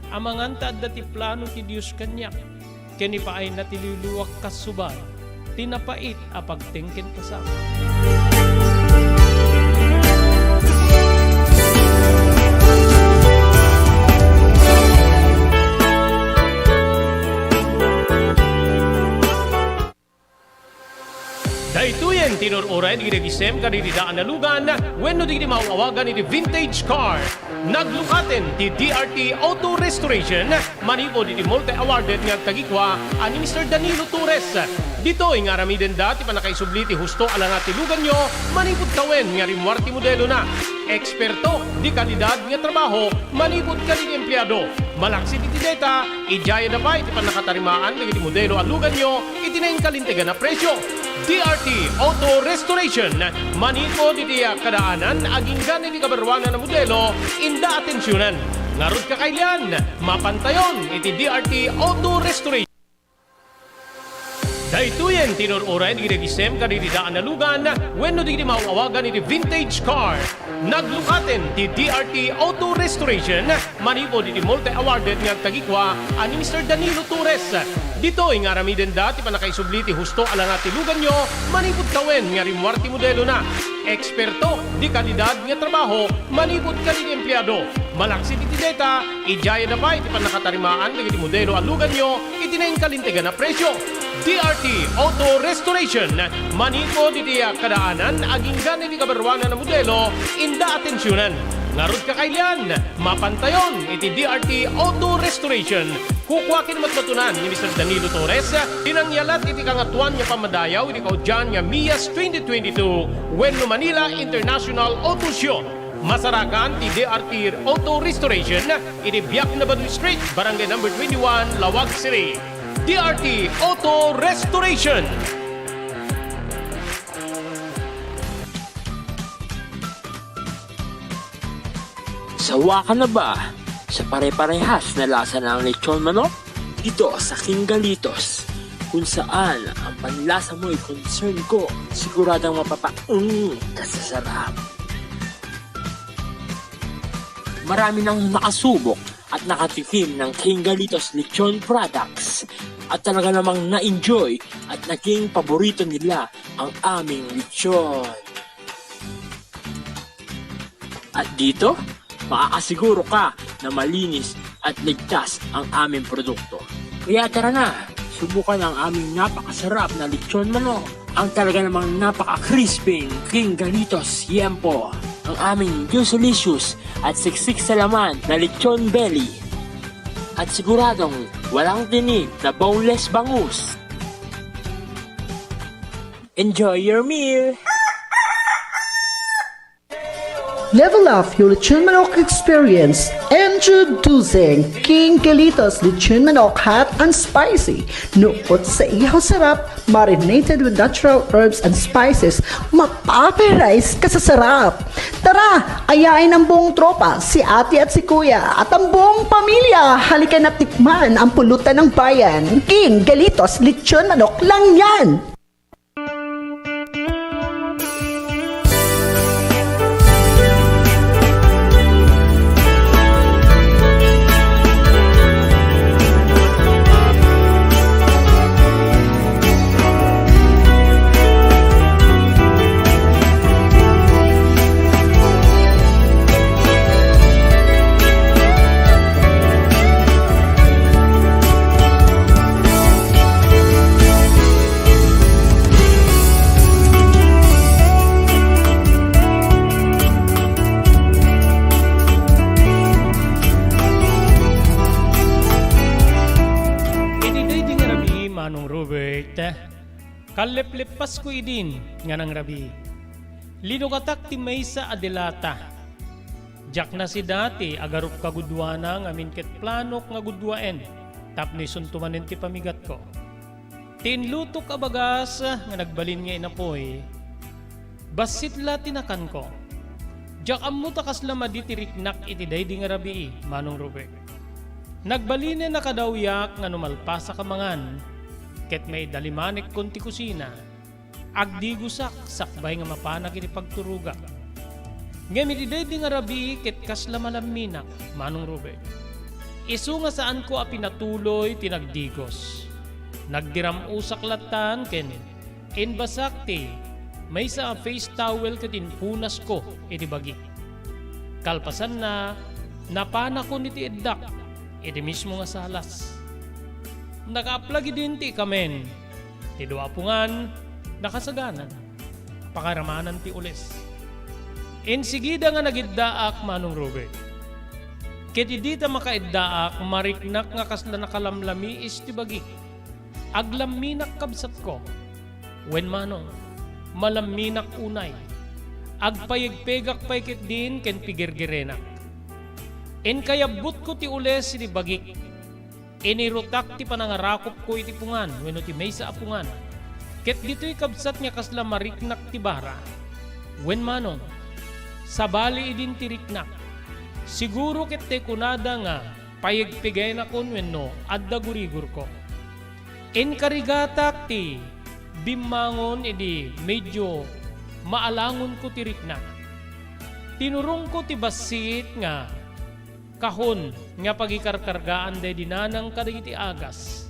Amanganta adda ti plano ti Dios kanyak. Keni paay na tiluluwak kasuban. Tinapait a pagtingken kasama. Daituyen tinururay di regisem kadididaan na lugan wenno di mauawagan ni vintage car. Naglukaten ti DRT Auto Restoration manipo di multi-awarded nga tagikwa ani Mr. Danilo Torres. Dito nga aramiden dati panakaisubli ti husto ala nga ti lugan nyo manipod kawen nga rimwarti modelo na. Eksperto di kalidad nga trabaho manipod ka di empleyado. Malaksi ti data ijaya na pa iti panakatarimaan dagiti modelo ang lugan nyo itinayin kalintegan na presyo. DRT Auto Restoration maniko diti kadaanan aging gani di kabarwanan na modelo inda atensyonan. Ngarod ka kailan mapantayon iti DRT Auto Restoration. Daituyen tinururay di regisem kadididaan na lugan wenno di mauawagan iti vintage car. Naglukaten ti DRT Auto Restoration manipo di multi-awarded nga tagikwa ani Mr. Danilo Torres. Dito nga aramiden dati panakaisubli ti husto ala nga ti lugan nyo manipod kawen nga rimwarti modelo na. Eksperto di kalidad nga trabaho, manibot ka din empleyado. Malaksid iti data, ijaya na pa iti panakatarimaan ng iti modelo alugan nyo, iti na yung kalintigan na presyo. DRT Auto Restoration, maniko iti kadaanan, aging ganin iti kabarwanan na modelo, inda atensyonan. Ngarod ka kailan, mapantayon iti DRT Auto Restoration. Kukwakin matmatunan ni Mr. Danilo Torres, tinangyalat iti kangatuan niya pamadayaw iti kaudyan nga MIAS 2022 Wenno Manila International Auto Show. Masarakan ti DRT Auto Restoration iti Biak na Badu Street, Barangay number 21, Lawag City. DRT Auto Restoration. Sawa ka na ba sa pare-parehas na lasa ng lechon manok? Dito sa King Galitos, kung saan ang panlasa mo ay concern ko, siguradang kasasarap. Marami nang nakasubok at nakatikim ng King Galitos lechon products at talaga namang na-enjoy at naging paborito nila ang aming lechon. At dito, makakasiguro ka na malinis at ligtas ang aming produkto. Kaya tara na, subukan ang aming napakasarap na lechon manok. Ang talaga namang napaka-crisping King Galitos Yempo. Ang aming juicelicious at siksik sa laman na lechon belly. At siguradong walang tinig na boneless bangus. Enjoy your meal! Level up your lechon manok experience. Introducing King Galitos Lechon Manok Hot and Spicy. Nuot sa ihaw sarap, marinated with natural herbs and spices, mapaperize ka sa sarap. Tara, ayain ang buong tropa, si ate at si kuya, at ang buong pamilya. Halika na tikman ang pulutan ng bayan. King Galitos Lechon Manok lang yan. Kalleplipas ko idin nga nang rabi. Linukatak ti Maysa Adelata. Jak na si dati agarup kagudwana nga minket planok nga gudwaen. Tapni suntumanen ti pamigat ko. Tinlutok abagas nga nagbalin nga inapoy. Basit la tinakan ko. Jak ammo takas lamadi ti riknak iti daydi nga rabi manong Rube. Nagbalin na nakadawyak nga numalpasa kamangan. Ket may dalimanik konti kusina, agdigusak sakbay nga mapanak iti pagturuga. Ngamit iday di nga rabi ket kasla malaminak, manong Rube. Isu nga saan ko apinatuloy tinagdigos. Nagdiram usak latan ken inbasakti may sa face towel ket inpunas ko iti bagi. Kalpasan na napana ko niti eddak iti mismo nga salas. Naka-aplagi din ti kamen. Ti duapungan, nakasaganan. Pakaramanan ti ules. Insigida nga nagiddaak manong Rube. Ket idita makaiddaak, mariknak nga kasla nakalamlami is ti bagi. Aglaminak kabsat ko. Wen manong, malaminak unay. Agpayagpegak paykit din ken pigirgirenak. En kayabot ko ti ules ti bagi. Inirutak ti panangarakop ko iti pungan, wenno ti Maysa apungan. Ket dito'y kabsat nga kasla mariknak ti bara. Wen manon, sabali idin ti riknak. Siguro ket te kunada nga, payagpigay na kon wenno, adda gurigur ko. Inkarigatak ti, bimangon idi medyo maalangon ko ti riknak. Tinurong ko ti basit nga, kahon nga pagikarkargaan day dinanang kadagiti agas.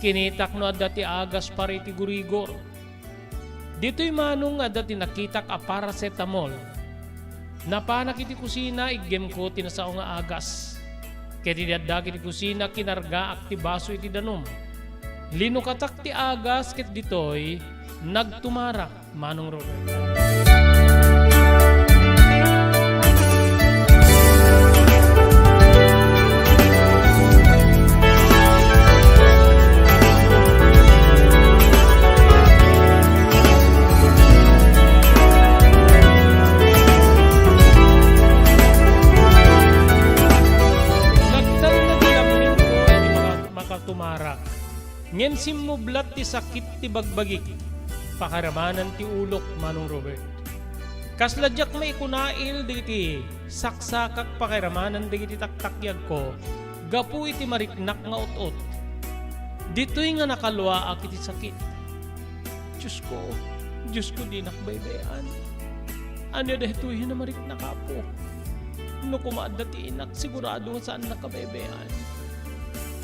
Kinitak no adda ti agas pare ti gurigor. Dito'y manong nga dati nakitak a paracetamol. Napanak iti kusina, igem ko tinasao nga agas. Kaya tidadaki iti kusina, kinarga akti baso iti danom. Linukatak ti agas, ket dito'y nagtumarak, Manong Robert. Tumarak. Ngen simublat ti sakit ti bagbagik. Pakaramanan ti ulok, Manong Robert. Kasladyak may kunail digiti saksakak pakaramanan digiti taktakyag ko. Gapu iti mariknak nga ut-ut. Dito'y nga nakalwa ak iti sakit. Diyos ko di nakbaybayan. Ano dahito'y na mariknak ako. No kumaad ti inak, sigurado nga saan nakabaybayan.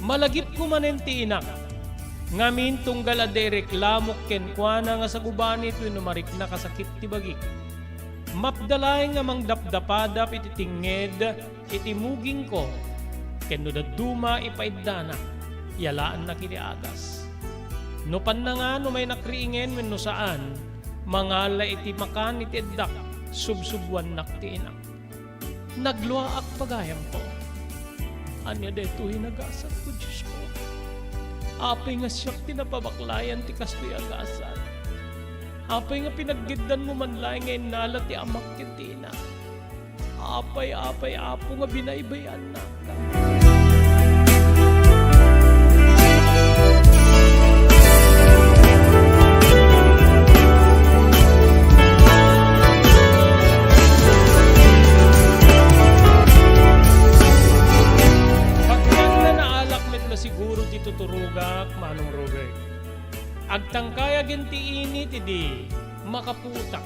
Malagip ko manen ti inak. Ngamin tunggal ade reklamok ken kuana nga sa guban ito numarik na kasakit ti bagik. Mapdalay nga mang dapdapadap iti tinged iti muging ko. Ken no daduma ipaidana. Yalaan na kiti agas. No pan na nga no may nakriingen wenno saan. Mangala iti makan iti eddak. Subsubuan nak ti inak. Nagluwaak pagayam ko. Anya deto hinagasat ko, Diyos ko. Apay nga siyak tinapabaklayan ti kastoy agasan. Apay nga pinaggidan mo man lang ngayon nala ti amak kintina. Apay apo nga binaybayan na. Siguro ti tuturugak, Manong Robert. Agtangkaya genti ini ti di makaputak.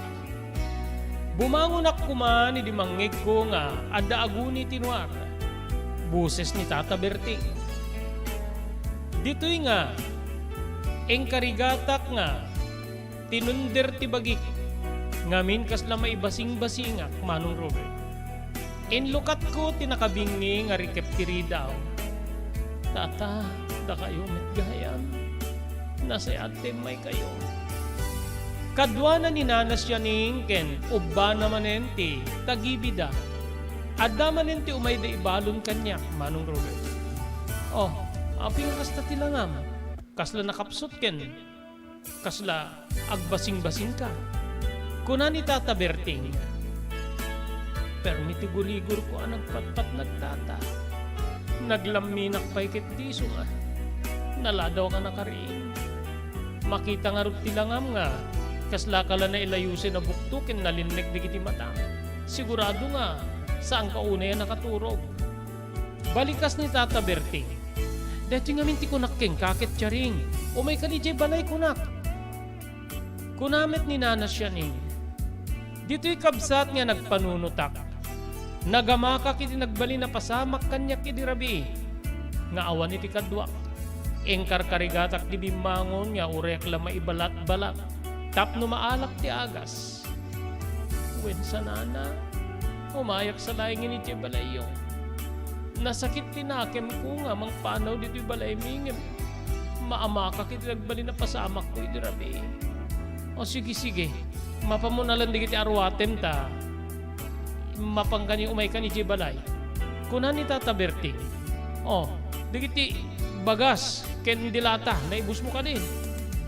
Bumangon ako man di mangig ko nga adda aguni tinuar. Buses ni Tata Berting. Dito'y nga engkarigatak nga tinunder ti bagik. Ngamin kasla maibasing-basingak, Manong Robert. Inlukat ko tinakabingi nga rikep tiri daw. Tata, da kayo mitgayam. Nasayate may kayo. Kadwa na ni nanas yaning ken ubba naman enti tagibida. Adda man enti umay da ibalon kanyak, Manong Robert. Oh, aping kasta tilangam. Kasla nakapsot ken. Kasla agbasing-basing ka. Kuna ni Tata Berting. Permiti guligur ko ang nagpatpat nagtata. Naglaminak pa'y kitdiso nga. Naladaw ka nakariing. Makita nga rin tilangam nga. Kasla ka lang na ilayusin na buktukin na linlig di kiti mata. Sigurado nga, saan ka una yan nakaturog. Balikas ni Tata Berting. Dati nga minti kunak king kakit tiyaring. O may kanijay balay kunak. Kunamit ni nanas siya ning. Dito'y kabsat nga nagpanunutak. Nagamaka kiti nagbali na pasamak kanyak kiti rabi. Nga awan iti kadwak. Engkar karigatak di bimangon nga urek la maibalat-balat. Tapno maalak ti agas. Wen sa nana, umayak sa laingin iti balayo. Nasakit tinakem ko nga mang panaw dito'y balay mingim. Maamaka kiti nagbali na pasamak ko iti rabi. O sige, mapamunalan di kiti arwatem ta. Mapanggani umay ka ni Jibalay. Kunan ni Tata Berting. Oh, digiti bagas ken dilata naibus mo ka din.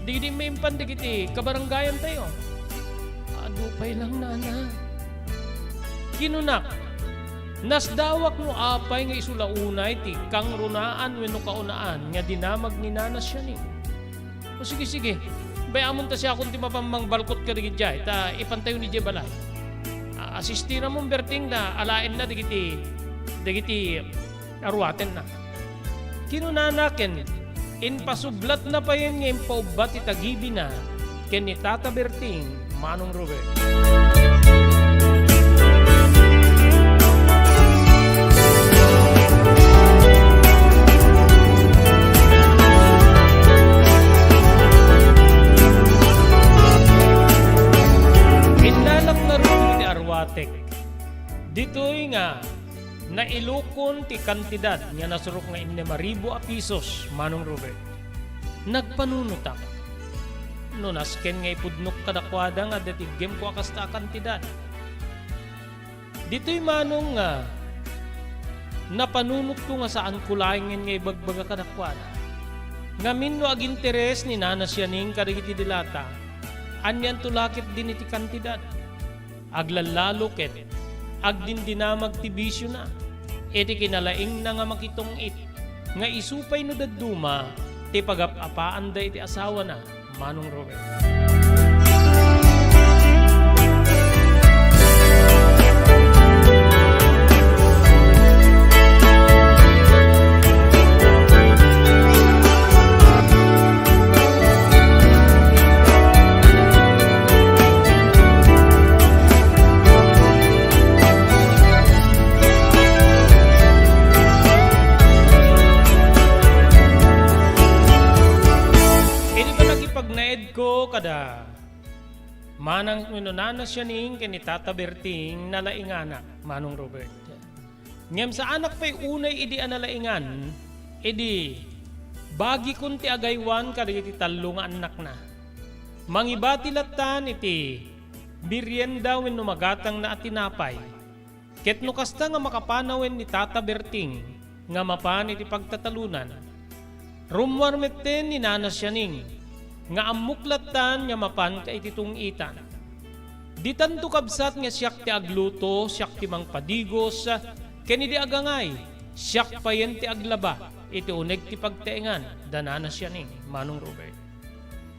Digiti maimpan digiti kabaranggayan tayo. Adupay lang nana. Kinunak. Nasdawak no apay nga isulaunay ti kang runaan wenno kaunaan nga dinamag ni nanas siya ni. O sige. Bayamon ta siya kung ti mapamang balkot ka digiti jay ta ipantayo ni Jibalay. Asistira mong Berting na alain na digiti arwaten na. Kinunanaken, inpasublat na pa yun ngayon paubat itagibi na ken ni Tata Berting, Manong Robert. ti kantidad nga nasurok nga 5,000 a pisos, Manong Robert. Nagpanunutak. No nasken nga ipudnok kadakwada nga datigem ko akasta kantidad. Dito'y manong nga napanunot ko nga saan kulaingen nga ibagbaga kadakwada. Ngamin no ag interes ni Nana Sianing kadagiti dilata, anyan tulakit din iti kantidad. Aglalalo ket, ag din dinamag ti bisyo na, iti kinalaing na nga makitong it, nga isupay no daduma, ti pagapapaan da iti asawa na, Manong Robert. Ko kada manang minunana siya ning kini Tata Berting nalaingana, Manong Robert. Ngem sa anak pa'y unay idi analaingan, idi bagi kun ti agaywan kada iti talo nga anak na. Mangibati latan iti biryenda wenno magatang na atinapay. Ket no kasta nga makapanawen ni Tata Berting nga mapan iti pagtatalunan. Rumwarmeten ni Nana Sianing nga amuklatan nga mapan ka ititong itan. Di tanto kabsat nga siyak ti agluto, siyak ti mangpadigos, ken di agangay, siyak pa yen ti aglaba, iti uneg ti pagtaengan, danana siya ning, Manong Robert.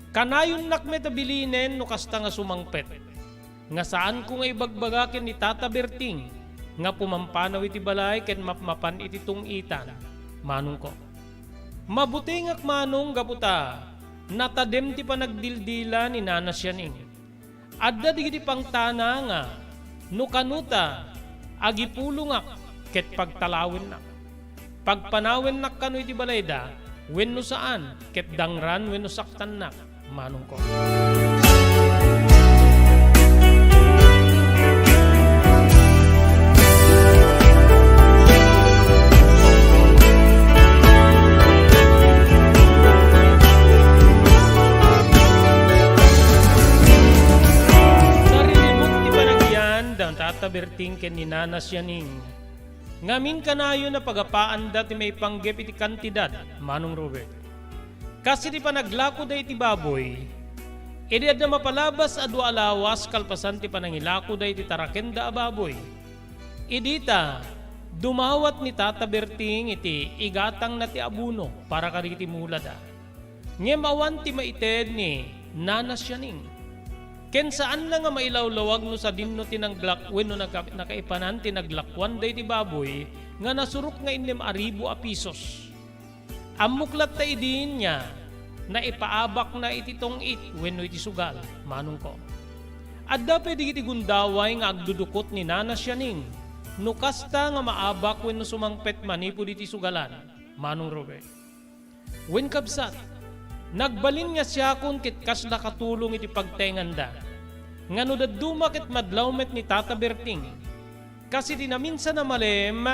Kanayon nakmet abilinen no kasta nga sumangpet, nga saan ko nga ibagbaga ken ni Tata Berting, nga pumampanaw iti balay ken mapmapan iti tung itan, Manong ko. Mabuti ngak Manong gaputa, natadem ti panagdildila ni Nana Sianing. Adda digiti pangtana nga no kanuta agipulungak ket pagtalawin nak. Pagpanawin nak kanu iti balayda wenno saan ket dangran wenno saktan nak, Manong ko. Tata Berting ken ni Nana Sianing. Ngamin kanayo na pagapaan dati may panggep iti kantidad, Manong Robert. Kasi di pa naglako da iti baboy, edi adda mapalabas adu alawas kalpasan ti panangilako da iti tarakenda a baboy. Idita, dumawat ni Tata Berting iti igatang na ti abuno para kariti mulada. Ngem awan ti maited ni Nana Sianing. Ken saan lang nga mailawlawag no sa dinno tinanglak wenno nakaipanan tinaglakwan day ti baboy nga nasurok nga 5,000 a pisos. Amuklat ta idin niya na ipaabak na iti tong it wenno iti sugal, Manong ko. Adda pwede iti gundaway nga agdudukot ni Nana Sianing no kasta nga maabak wenno sumangpet manipod iti sugalan, Manong Robert. Wen kabsat, nagbalin nga siya kung kit kasla katulong iti pagtenganda. Nga no daduma kit madlawmet ni Tata Berting. Kasi di na minsan na malem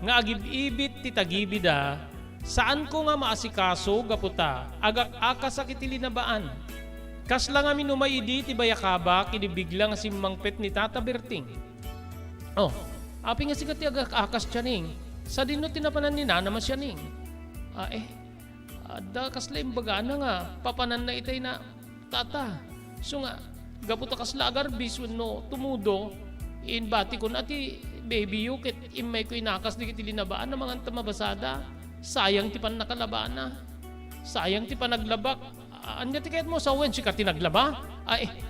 nga agibibit ti tagibida saan ko nga maasikaso gaputa agak akasak iti linabaan. Kasla nga minumayidi ti bayakaba kinibigla nga simangpet ni Tata Berting. Oh, api nga sikat ti agak akas tiyaning. Sa dinno tinapanan ni Nana Sianing. Adda kasla imbaga na nga, papanan na itay na tata. So nga, gaputa kasla agarbis wenno tumudo, inbati ko na ti baby yukit, imay ko inakas di kiti linabaan na mga tamabasada. Sayang ti pan nakalabana. Sayang ti panaglabak. Anya ti kayat mo sa wen, siya ti naglaba?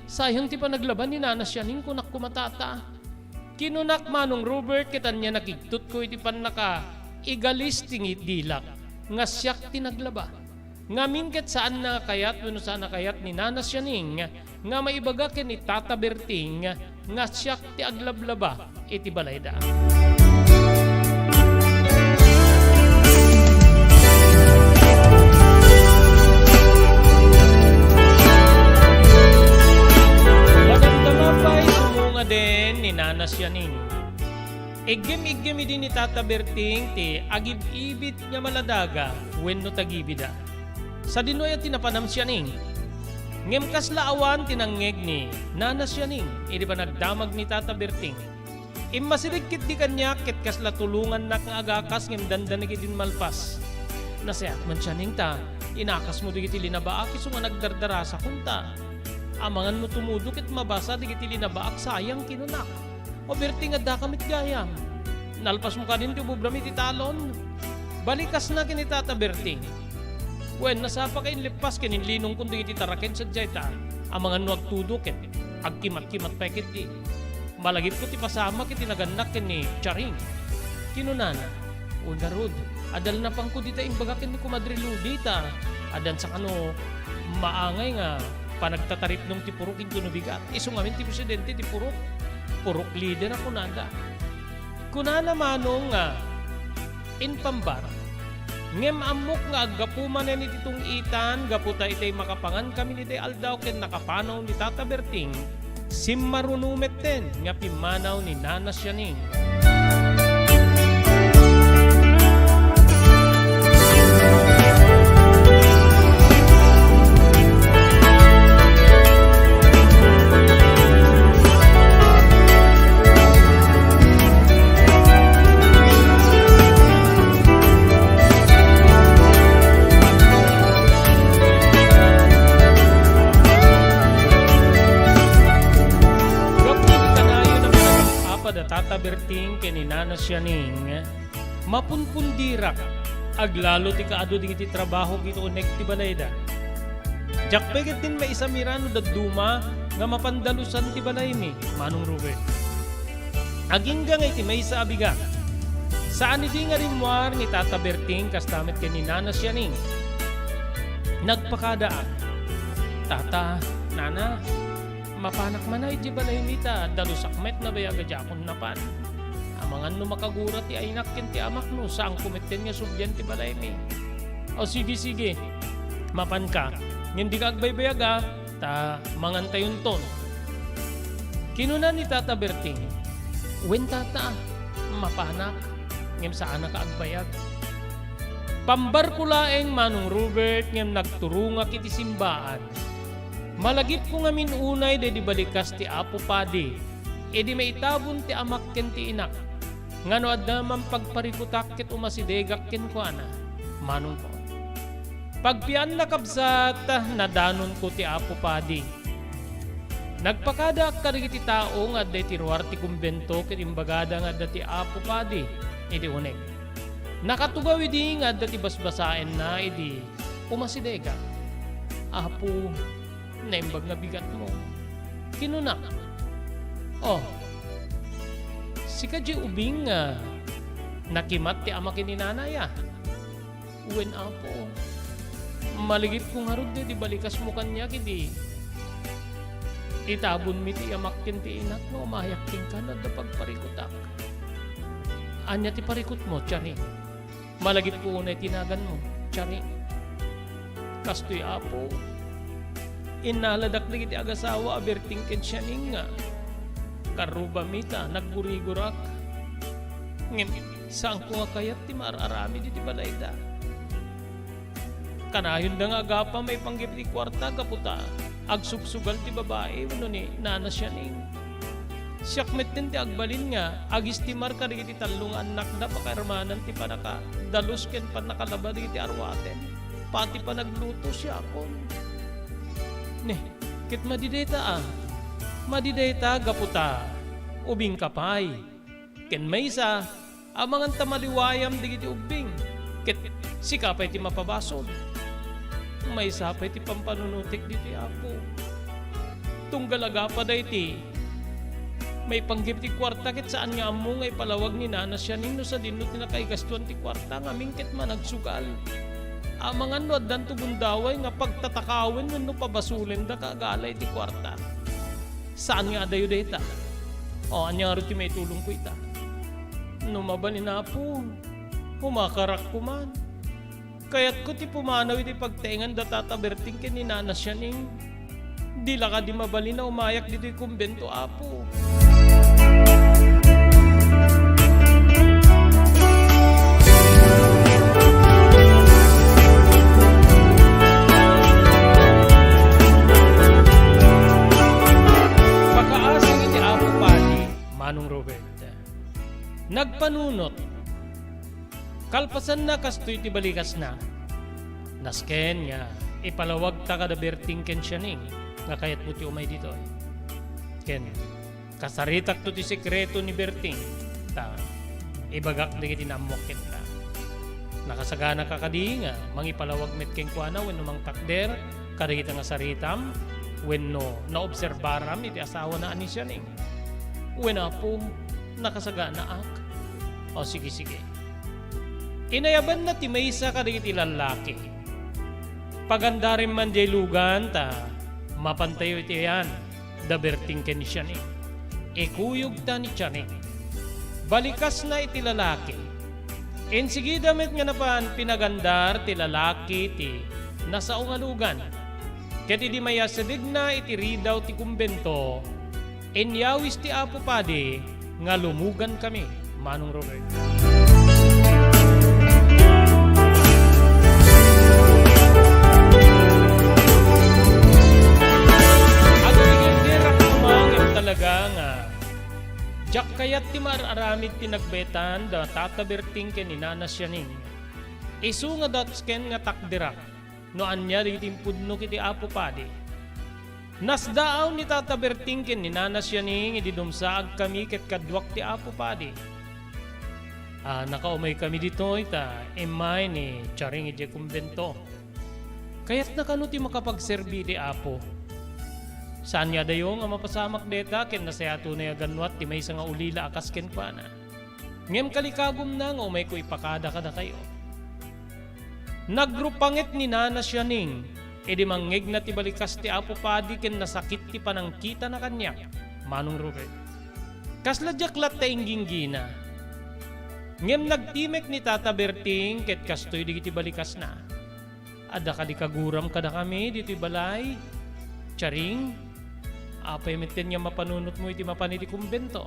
Sayang ti panaglaba ni Nana Sianing kunak kumatata. Kinunak Manong Robert, kitan niya nakigtut ko iti pan naka igalis tingit dilak. Nga siyak tinaglaba. Ngamin ket saan na kayat wenno saan na kayat ni Nana Sianing nga maibaga ken ni Tata Berting nga siyak ti aglablaba iti balayda. Magandama pa'y sumunga din ni Nana Sianing. Igim mi din ni Tata Berting ti agib-ibit nga maladaga wenno tagibida. Sa dinoy at tinapanam siya ning. Ngem kaslaawan tinangeg ni Nana siya ning. Idi ba nagdamag ni Tata Berting. Immasirigkit di kanya ket kasla tulungan na nga agakas ngem dandanig din malpas. Nasayat man siya ning ta. Inakas mo digiti linabaak iso nga nagdardara sa kunta. Amangan mo tumudok ket mabasa digiti linabaak sayang kinunak. O Berting adda kamit gayam. Nalpas mo kanin ti bubrami ti talon. Balikas na kini Tata Berting. Wen nasapa kain lipas kinin linong kundi iti taraken sa jayta. Amangan no agtudok ket agkimat-kimat pa ket di. Malagip ko ti pasama ket tinaganak kini Charing. Kinunan. Unarod. Adal na pang ko dita imbaga ken ni Kumadre Ludita. Adan sa kano maangay nga panagtatarip nung ti purok ito bigat. Iso ngamin ti presidente ti purok. Purok leader ako nada. Kunana manong nga in pambar. Ngem amok nga agapuman ni titong itan, gaputa itay makapangan kami ni aldaw ken nakapanaw ni Tata Berting. Simmarunumet ten nga pimanaw ni Nana Sianing. Tata Berting kini Nana Sianing mapunpundirak aglalo ti kaado digiti trabaho gito unek ti balayda. Jakpeget din may isamirano daduma nga mapandalusan ti balay mi Manong Ruben. Agingga nga iti may sa abiga. Saan iti nga rimwar ni Tata Berting kastamit kini Nana Sianing. Nagpakadaan. Tata, Nana, mapanak man ay di balay nita, dalusakmet na bayaga jakon napan. Amangan no makagura ti aynak ken ti amak no, saan kumitten nga subyan ti balay mi. O sige, mapan ka, hindi ka agbaybayaga, ta mangantayon ton. Kinuna ni Tata Berting, wen tata, mapanak, ngem saan ka agbayag. Pambar kulaeng Manong Robert ngem nagturunga kiti simbaan. Malagip ko nga minunay de di balikas ti Apo Padi. E di maitabon ti amak ken ti inak. Ngano adda man pagparikutak ket umasidegak ken ko ana. Manong ko. Pagpian na kabsat nadanon ko ti Apo Padi. Nagpakada karigi ti tao nga adda ti ruar ti kumbento ket imbagada nga adda ti Apo Padi. Idi unek. Nakatugaw idi nga adda ti basbasaen na idi umasidegak. Apo, naimbag nga bigat mo. Kinuna. Oh, si Kadji ubing nakimat ti ama kininanaya. Uwen apo. Maligip kong harod di balikas mo kanya kidi. Itabon mi ti amak ken ti inak no, mayak king kanad na pagparikutak. Anya ti parikot mo, Chari. Malagip ko unay tinagan mo, Chari. Kastoy apo. Inaladak na kiti agasawa Berting ken Sianing nga. Karuba mita, naggurigurak. Ngem, saan ko nga kayat ti mararami di ti balayda. Kanayon da nga agapa may panggip ti kwarta kaputa. Agsugsugal ti babae, wano ni Nana Sianing. Siyakmet din ti agbalin nga, agis ti marka di ti talong anak na pakarmanan ti panaka. Dalus ken panakalaba di ti arwaten. Pati pa nagluto siya akon. Nih, kit madideta Madideta gaputa. Ubing kapay. Ken maysa, amangan tamaliwayam digiti ubing. Kit sikapay ti mapabasod. Maysa pay ti pampanunutik diti apo. Tunggalaga pa day ti. May panggip ti kwarta kit saan nga amo ngay palawag ni Nana Sianing no sa dinot ni nakaigastuan ti kwarta nga mingkit man nagsugal. Amangan no addan to bundaway nga pagtatakawin no pabasulin da kagalay ti kwarta. Saan nga adayo data? O anya nga ti may tulong ko ita. No mabalin na po. Humakarak ko man. Kaya't ko ti pumanaw iti pagtaingan da Tata Berting ken ni Nana Sianing. Di laka di mabalin na umayak dito kumbento apo. manunot. Kalpasan na kastoy ti balikas na. Nasken nga, ipalawag ta kada berting ken siya ning, nga kayat mo ti umay dito. Ken, kasaritak to ti sekreto ni Berting, ta, ibagak di kiti namok ken ta. Nakasagana ka kadi nga, mangipalawag met ken kuana, when mang takder, kada kita nga saritam, when no, naobserbaram iti asawa na ani siya ning. When po, nakasagana ak. O sige. Inayaban na ti maysa kada iti lalaki. Paganda rin man jay lugan ta, mapantayo iti yan, daberting ken siya ni. Ikuyog ta ni siya ni. Balikas na iti lalaki. Sige damit nga napan pinagandar ti lalaki ti nasa ungalugan. Ket di mayasadig na iti ridaw ti kumbento, inyawis ti Apo Padi nga lumugan kami, Manong Robert. Talaga nga jak kayat ti mararamid ti nagbetan da tataberting ken ni Nana Sianing. Isu nga datsken nga takdira no anya iti pudno kiti Apo Padi. Nasdaaw ni tataberting ken ni Nana Sianing idi dumsaag kami ket kadwak ti Apo Padi. Nakaumay kami dito ita emay ni charing iti kumbento. Kayat na kano ti makapagserbi ti Apo. Saan nga dayo nga mapasamak deta ken nasayato na yaganwat ti may nga ulila akas ken pana. Ngem kalikagom na nga umay ko ipakada kada kayo. Nagrupangit ni Nana Sianing, edi mangeg na ti balikas ti Apo Padi ken nasakit ti panangkita na kanya, Manong Robert. Kasladjaklat ta ingginggina. Ngem nagtimek ni Tata Berting ket kastoy di ti balikas na. Ada kadi kaguram kada kami dito'y balay. Charing, apay meten nga mapanunot mo iti mapaniti kumbento.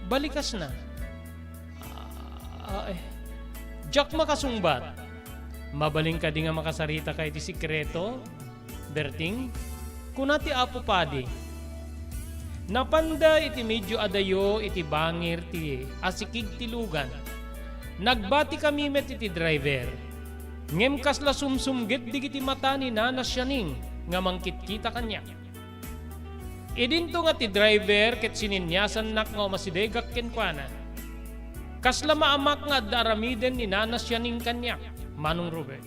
Balikas na. Jak makasungbat. Mabaling ka di nga makasarita kay iti sikreto, Berting, kunati Apo Padi. Napanda iti medyo adayo iti bangir ti asikig ti lugan. Nagbati kami met iti driver. Ngem kasla sumsumget digiti mata ni Nana Sianing nga mangkit-kita kanya. Idinto nga ti driver ket sininyasan nak nga masidegak ken kuana. Kasla maamak nga daramiden ni Nana Sianing kanya, Manong Robert.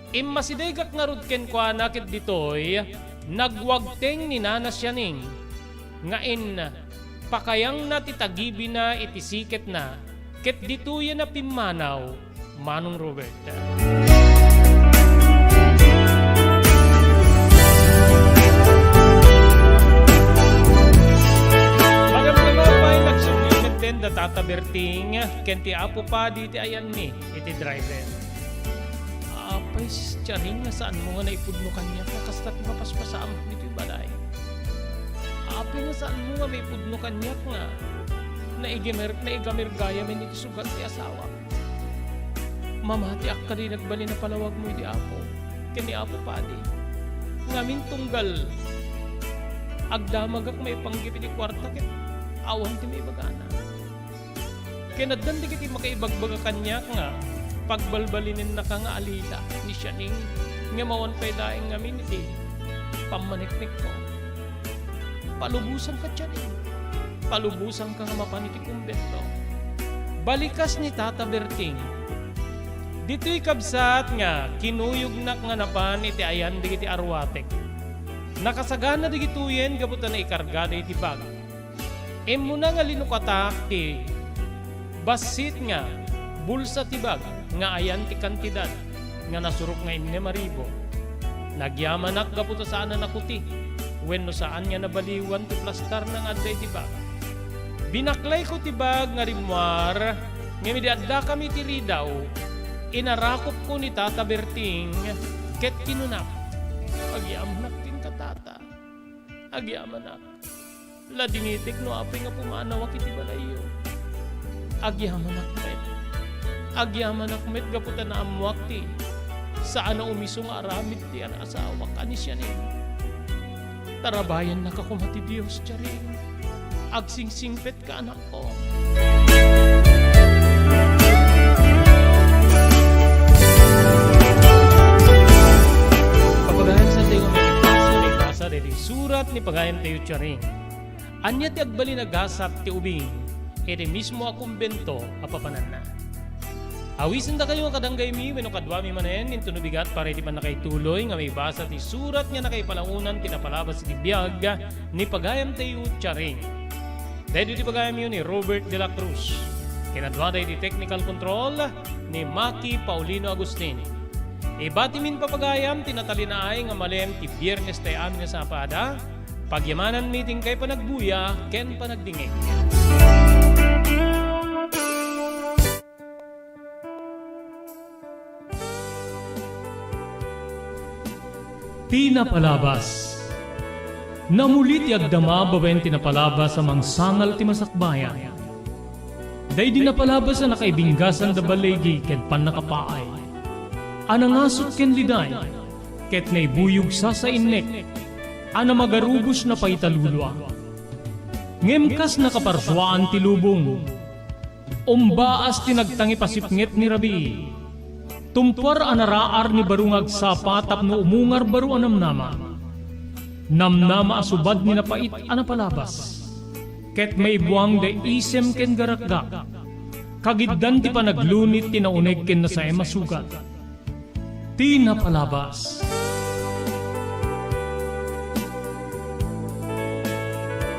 Masidegak nga rod ken kuana ket ditoy nagwagteng ni Nana Sianing nga pakayang na ti tagibi na iti siket na ket ditoy na pimanaw, Manong Robert. Da Tata Berting ken ti Apo Padi ti ayan ni iti driver. Apay charing nga saan mo nga naipudno kanya kasta ti mapaspasam dito'y balay. Apay nga saan mo nga maipudno kanya nga naigamir gaya men iti sugal ti asawa. Mamati akka di nagbali na palawag mo iti Apo ken ni Apo Padi. Ngamin tunggal agdamagak may panggip iti kwarta ket awan ti may bagana. Kinaddan di kiti makaibagbaga kanya nga pagbalbalinin na ka nga alila ni Sianing nga mawan pa'y daing ngamin iti pamaniknik ko. Palubusan ka Sianing. Palubusan ka nga mapaniti kumbento. Balikas ni Tata Berting. Dito'y kabsat nga kinuyog nak nga napan iti ayan di kiti arwatek. Nakasagana di gituyen gabutan na ikargada iti bag. Muna nga linukatak ti basit nga bulsa tibag nga ayan ti kantidad nga nasurok nga 5,000. Nagyamanak gaputa saan na nakuti wenno saan nga nabaliwan ti plastar ng adday tibag. Binaklay ko tibag nga rimwar nga midiadda kami ti ridaw. Inarakop ko ni Tata Berting ket kinunak. Agyamanak tin katata. Agyamanak. Ladingitik no apay nga pumanawak iti balayo. Agyamanak met gaputa na amwak ti saan na umisong aramid ti an asawa kani Sianing. Tarabayan na ka kumati Diyos charing agsingsingpet ka anak ko. pagayam tayo tiyaring. Anya ti agbali nagasap ti ubing, iti mismo akumbento apapanan na. Awisin da kayo kadanggay mi, weno kadwami manen, ninto nubigat para iti pan nakaituloy, nga may basa ti surat nga nakaipalangunan, tinapalabas iti biyag, ni pagayam tayo tiyaring. Dahil iti pagayam yun ni Robert de la Cruz. Kinadwada iti technical control ni Maki Paulino Agustin. Ibatimin papagayam, tinatalinaay nga malem ti biyernes tayo amin sa apada, pagyamanan meeting kay panagbuya, ken panagdingig. Tinapalabas. Namulit ti agdama babaen tinapalabas sa mangsangal ti masakbayan. Day dinapalabas na nakaibinggasan da balegi ken pan nakapaay. Anangasot ken liday, ket naibuyog sa innek, ana magarubos na paitalulwa. Ngemkas nakaparswaan ti lubong, umbaas tinagtangi pasipnget ni Rabi. Tumpar anaraar ni barungag sapa tapno umungar baru anamnama. Namnama asubad ni napait anapalabas. Ket may buwang de isem ken garakgak. Kagiddan ti panaglunit tinaunig ken na sa emasugat. Tinapalabas.